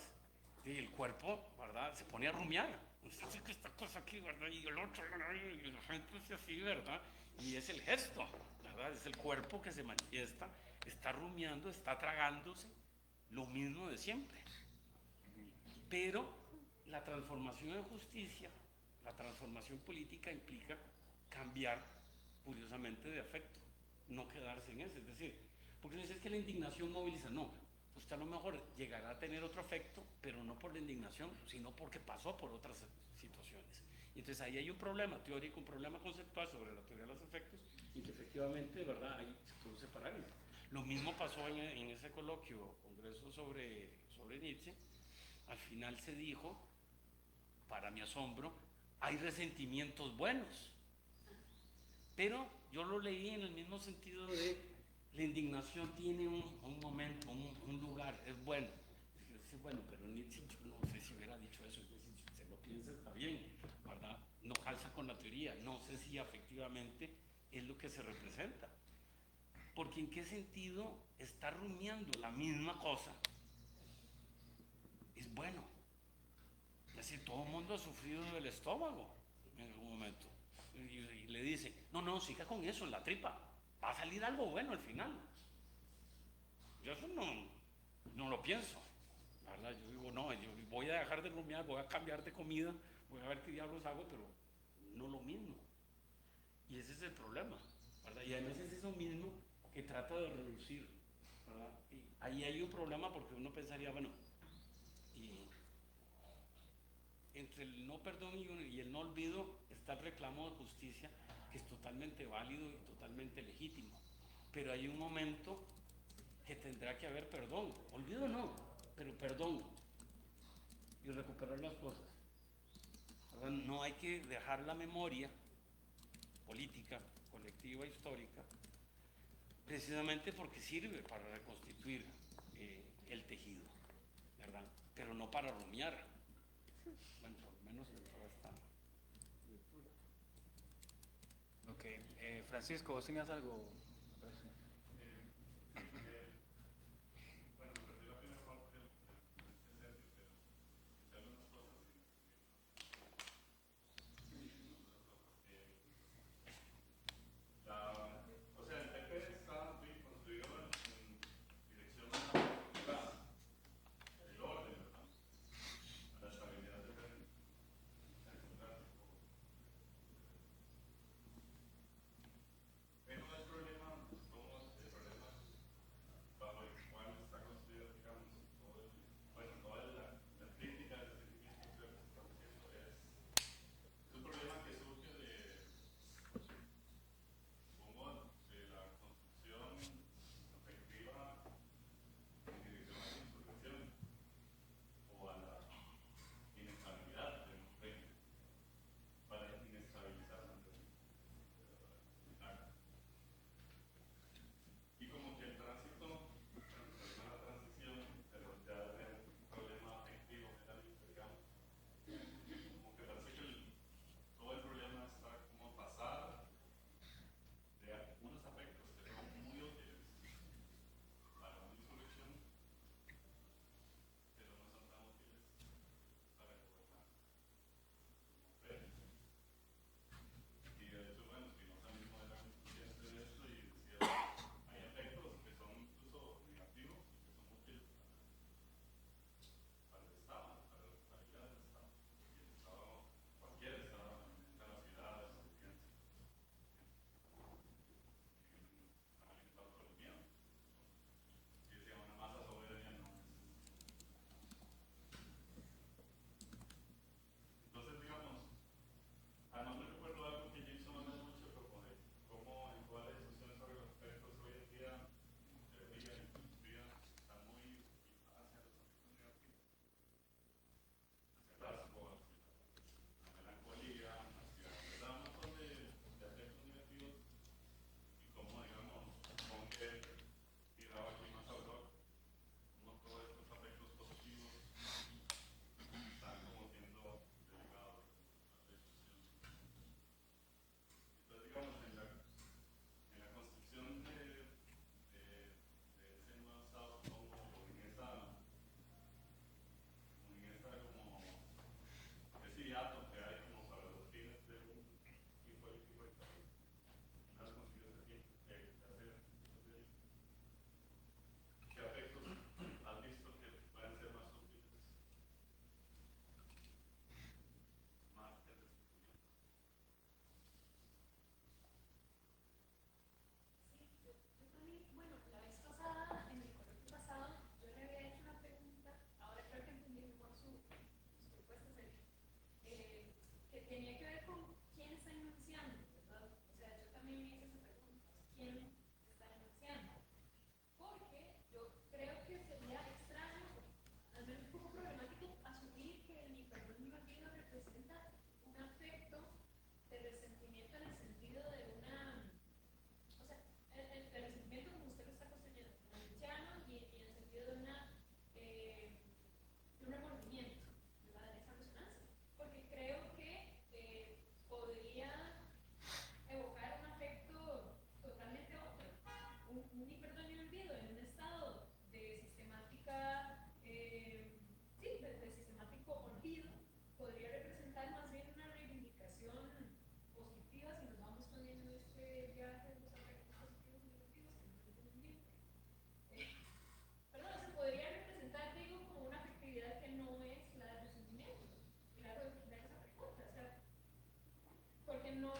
y el cuerpo, ¿verdad?, se pone a rumiar. Usted hace que esta cosa aquí, ¿verdad? Y el otro, y la gente es así, ¿verdad? Y es el gesto, ¿verdad? Es el cuerpo que se manifiesta, está rumiando, está tragándose lo mismo de siempre. Pero la transformación en justicia, la transformación política implica cambiar, curiosamente, de afecto, no quedarse en eso. Es decir, porque no es que la indignación moviliza, no. Usted a lo mejor llegará a tener otro efecto, pero no por la indignación, sino porque pasó por otras situaciones. Y entonces ahí hay un problema teórico, un problema conceptual sobre la teoría de los efectos, y que efectivamente, de verdad, ahí se produce parálisis. Lo mismo pasó en ese coloquio, congreso sobre Nietzsche. Al final se dijo, para mi asombro, hay resentimientos buenos. Pero yo lo leí en el mismo sentido de la indignación tiene un momento, un lugar, es bueno. Es bueno, pero Nietzsche, yo no sé si hubiera dicho eso, es decir, si se lo piensa está bien, ¿verdad? No calza con la teoría, no sé si efectivamente es lo que se representa. Porque en qué sentido está rumiando la misma cosa es bueno. Es decir, todo el mundo ha sufrido del estómago en algún momento. Y le dice, no, siga con eso en la tripa, va a salir algo bueno al final. Yo eso no lo pienso, ¿verdad? Yo digo, no, yo voy a dejar de rumiar, voy a cambiar de comida, voy a ver qué diablos hago, pero no lo mismo. Y ese es el problema, ¿verdad? Y además es eso mismo que trata de reducir, ¿verdad? Y ahí hay un problema porque uno pensaría, bueno, y entre el no perdón y el no olvido está el reclamo de justicia, que es totalmente válido y totalmente legítimo. Pero hay un momento que tendrá que haber perdón. Olvido no, pero perdón. Y recuperar las cosas. ¿Verdad? No hay que dejar la memoria política, colectiva, histórica, precisamente porque sirve para reconstituir el tejido, ¿verdad? Pero no para rumiar. Bueno, por lo menos en toda esta lectura. Ok, Francisco, ¿vos tenías algo? Pero no es problema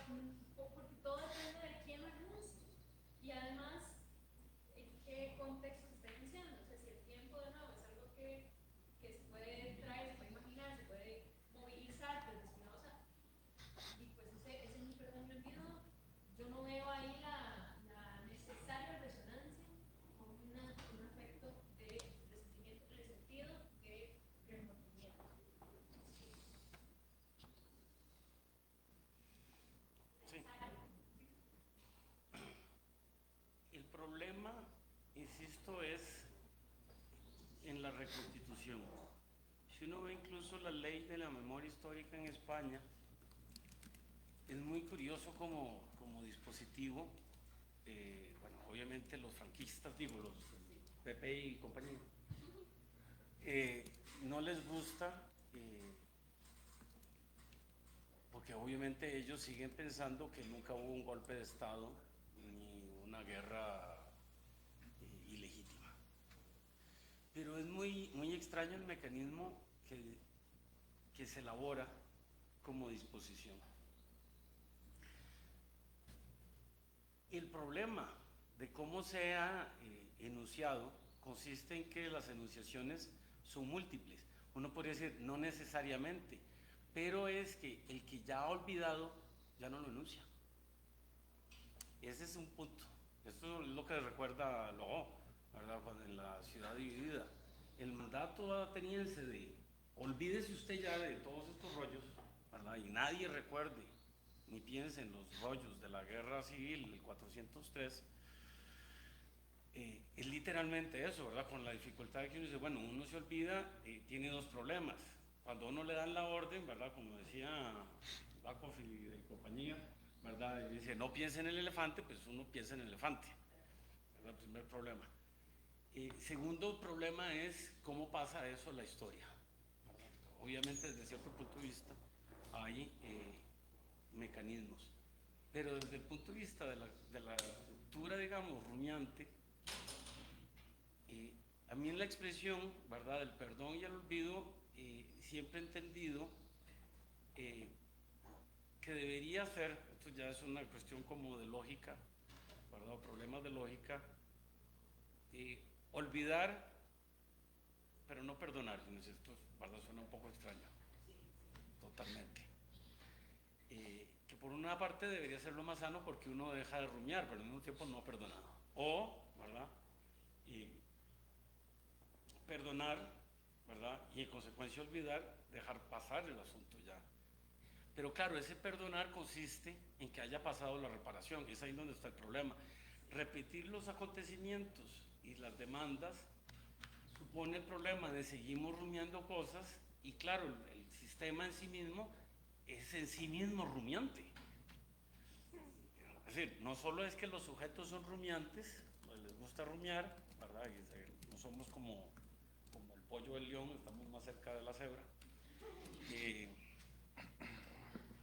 porque todo depende de quién lo enuncia. Y además, ¿en qué contexto se está enunciando? O sea, si el tiempo de nuevo es algo que se puede traer, se puede imaginar, se puede movilizar desde Spinoza, y pues ese mi perdón me olvido, yo no veo ahí la necesaria resonancia con un efecto de resentimiento en el sentido de remordimiento. Sí. El problema, insisto, es en la reconstitución. Si uno ve incluso la ley de la memoria histórica en España, es muy curioso como dispositivo. Bueno, obviamente los franquistas, digo, los PP y compañía, no les gusta, porque obviamente ellos siguen pensando que nunca hubo un golpe de Estado ni una guerra ilegítima. Pero es muy extraño el mecanismo que se elabora como disposición. El problema de cómo se ha enunciado consiste en que las enunciaciones son múltiples. Uno podría decir, no necesariamente, pero es que el que ya ha olvidado ya no lo enuncia. Ese es un punto. Esto es lo que recuerda Loó, ¿verdad? En La ciudad dividida. El mandato ateniense de olvídese usted ya de todos estos rollos, ¿verdad? Y nadie recuerde ni piense en los rollos de la guerra civil del 403, es literalmente eso, ¿verdad? Con la dificultad de que uno dice, bueno, uno se olvida, tiene dos problemas. Cuando a uno le dan la orden, ¿verdad? Como decía Bakov y de compañía, ¿verdad? Y dice, no piense en el elefante, pues uno piensa en el elefante, ¿verdad? Primer problema. Segundo problema es cómo pasa eso a la historia. Obviamente, desde cierto punto de vista, hay mecanismos, pero desde el punto de vista de la estructura, digamos, rumiante, a mí en la expresión, ¿verdad?, del perdón y el olvido, siempre he entendido que debería ser, esto ya es una cuestión como de lógica, ¿verdad?, problemas de lógica, olvidar, pero no perdonar. Esto, ¿verdad?, suena un poco extraño, totalmente. Que por una parte debería ser lo más sano porque uno deja de rumiar, pero al mismo tiempo no ha perdonado. O, ¿verdad?, perdonar, ¿verdad?, y en consecuencia olvidar, dejar pasar el asunto ya. Pero claro, ese perdonar consiste en que haya pasado la reparación, es ahí donde está el problema. Repetir los acontecimientos y las demandas supone el problema de seguimos rumiando cosas y claro, el sistema en sí mismo es en sí mismo rumiante. Es decir, no solo es que los sujetos son rumiantes, les gusta rumiar, ¿verdad? Y no somos como el pollo del león, estamos más cerca de la cebra.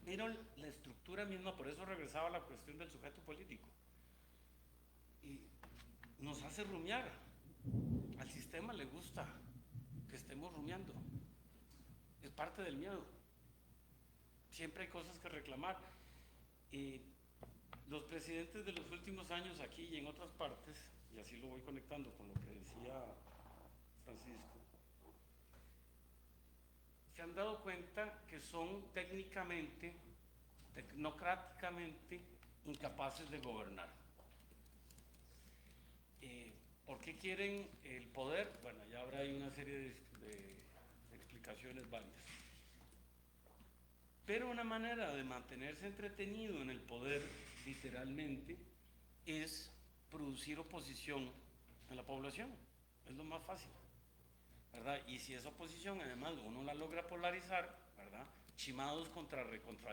Pero la estructura misma, por eso regresaba a la cuestión del sujeto político, y nos hace rumiar. Al sistema le gusta que estemos rumiando, es parte del miedo. Siempre hay cosas que reclamar. Los presidentes de los últimos años aquí y en otras partes, y así lo voy conectando con lo que decía Francisco, se han dado cuenta que son técnicamente, tecnocráticamente incapaces de gobernar. ¿Por qué quieren el poder? Bueno, ya habrá ahí una serie de explicaciones válidas. Pero una manera de mantenerse entretenido en el poder, literalmente, es producir oposición en la población. Es lo más fácil, ¿verdad? Y si esa oposición, además, uno la logra polarizar, ¿verdad? Chimados contra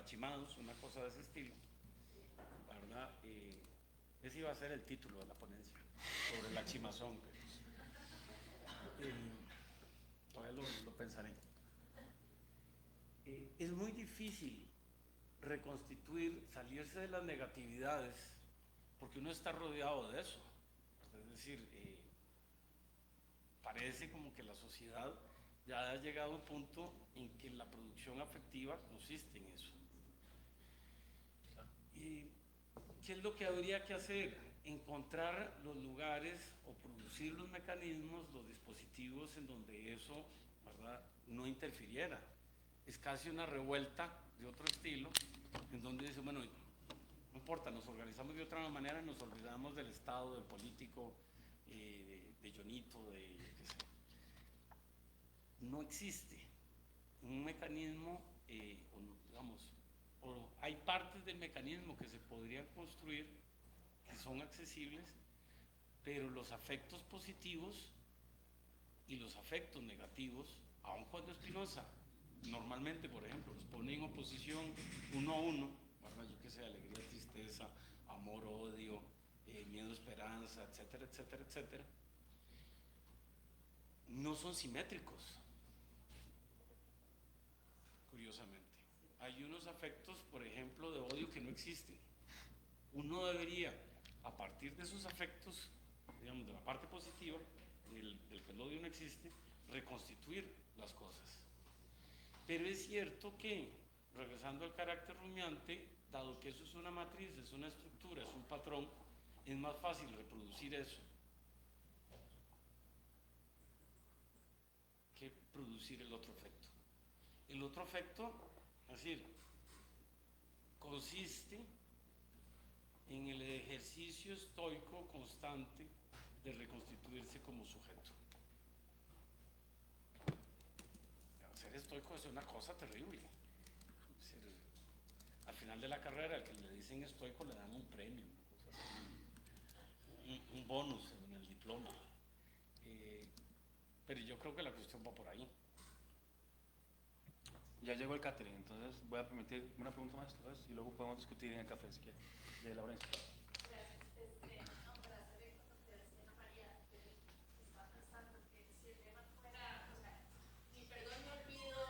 chimados, una cosa de ese estilo, ¿verdad? Ese iba a ser el título de la ponencia, sobre la chimazón. Todavía lo pensaré. Es muy difícil reconstituir, salirse de las negatividades, porque uno está rodeado de eso. Es decir, parece como que la sociedad ya ha llegado a un punto en que la producción afectiva consiste en eso. ¿qué es lo que habría que hacer? Encontrar los lugares o producir los mecanismos, los dispositivos en donde eso, ¿verdad?, no interfiriera. Es casi una revuelta de otro estilo, en donde dice, bueno, no importa, nos organizamos de otra manera, nos olvidamos del Estado, del político, de Jonito, de yo qué sé. No existe un mecanismo, o hay partes del mecanismo que se podrían construir, que son accesibles, pero los afectos positivos y los afectos negativos, aun cuando Spinoza normalmente, por ejemplo, los pone en oposición uno a uno, ¿verdad? Yo qué sé, alegría, tristeza, amor, odio, miedo, esperanza, etcétera, etcétera, etcétera, no son simétricos, curiosamente. Hay unos afectos, por ejemplo, de odio que no existen. Uno debería, a partir de esos afectos, digamos, de la parte positiva, del que el odio no existe, reconstituir las cosas. Pero es cierto que, regresando al carácter rumiante, dado que eso es una matriz, es una estructura, es un patrón, es más fácil reproducir eso que producir el otro efecto. El otro efecto, es decir, consiste en el ejercicio estoico constante de reconstituirse como sujeto. Ser estoico es una cosa terrible. Es decir, al final de la carrera, al que le dicen estoico le dan un premio, una cosa así, un bonus en el diploma. Pero yo creo que la cuestión va por ahí. Ya llegó el catering, entonces voy a permitir una pregunta más, ¿sabes? Y luego podemos discutir en el café, si quieres, de Laurencio. No, para hacer eco con lo que decía Ana María, estaba pensando que si el lema fuera, o sea, ni perdón ni olvido,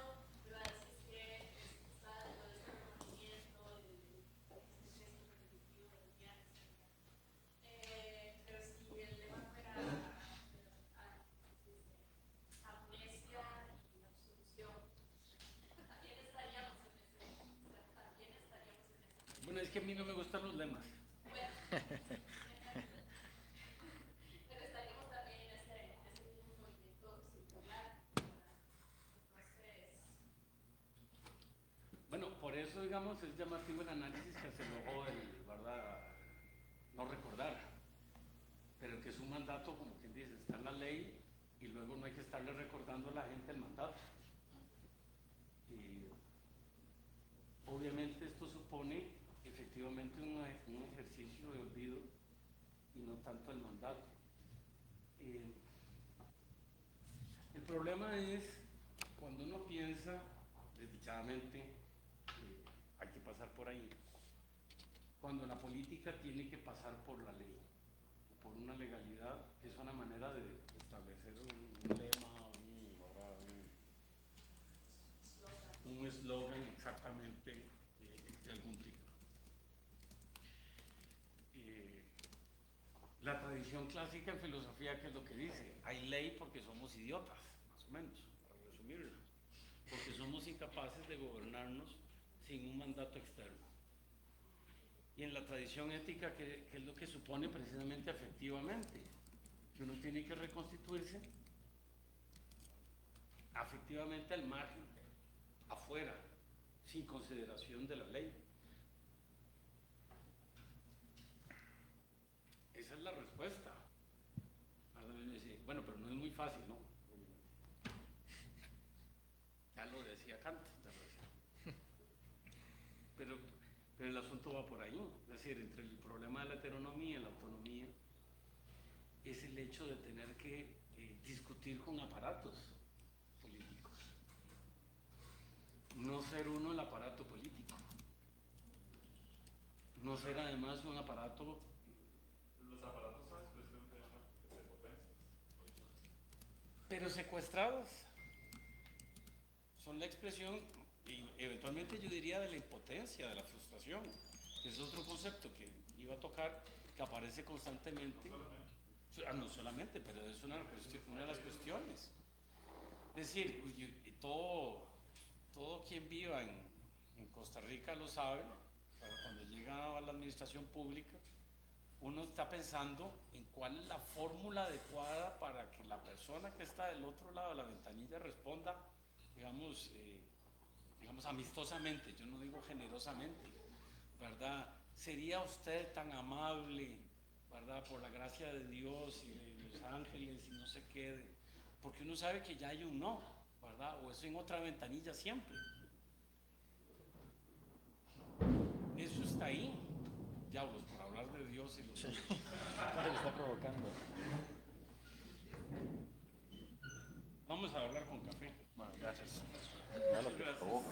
pero a veces que está dentro de este movimiento, el estrés repetitivo de los viajes, etc. Pero si el lema fuera amnesia y absolución, también estaríamos en ese, o sea, también estaríamos en ese. Bueno, es que a mí no me gustan los lemas. Pero estaríamos también en ese mismo movimiento circular, ¿verdad? Entonces, Bueno, por eso, digamos, es llamativo el análisis que hace luego el, ¿verdad?, no recordar, pero que es un mandato, como quien dice, está en la ley y luego no hay que estarle recordando a la gente el mandato. Y obviamente esto supone efectivamente un ejercicio de olvido y no tanto el mandato. El problema es cuando uno piensa, desdichadamente, hay que pasar por ahí, cuando la política tiene que pasar por la ley, por una legalidad, que es una manera de establecer un lema, un eslogan exactamente de algún tipo. La tradición clásica en filosofía, ¿qué es lo que dice? Hay ley porque somos idiotas, más o menos, para resumirlo, porque somos incapaces de gobernarnos sin un mandato externo. Y en la tradición ética, ¿qué es lo que supone precisamente afectivamente? Que uno tiene que reconstituirse afectivamente al margen, afuera, sin consideración de la ley. Esa es la respuesta. Ahora me dice, bueno, pero no es muy fácil, ¿no? Ya lo decía Kant, ya lo decía. Pero el asunto va por ahí, es decir, entre el problema de la heteronomía y la autonomía, es el hecho de tener que discutir con aparatos políticos. No ser uno el aparato político. No ser además un aparato. Los aparatos son expresión de potencia. Pero secuestrados. Son la expresión, y eventualmente yo diría, de la impotencia, de la frustración, que es otro concepto que iba a tocar, que aparece constantemente. No solamente, pero es una de las cuestiones. Es decir, todo quien viva en Costa Rica lo sabe, para cuando llega a la administración pública, uno está pensando en cuál es la fórmula adecuada para que la persona que está del otro lado de la ventanilla responda, digamos, digamos amistosamente, yo no digo generosamente, ¿verdad? ¿Sería usted tan amable, ¿verdad? Por la gracia de Dios y de los ángeles y no sé qué, porque uno sabe que ya hay un no, ¿verdad? O eso en otra ventanilla siempre. Eso está ahí. Diablos, por hablar de Dios y los... ¿Qué le está provocando? Vamos a hablar con café. Bueno, gracias. Ya lo que provoca.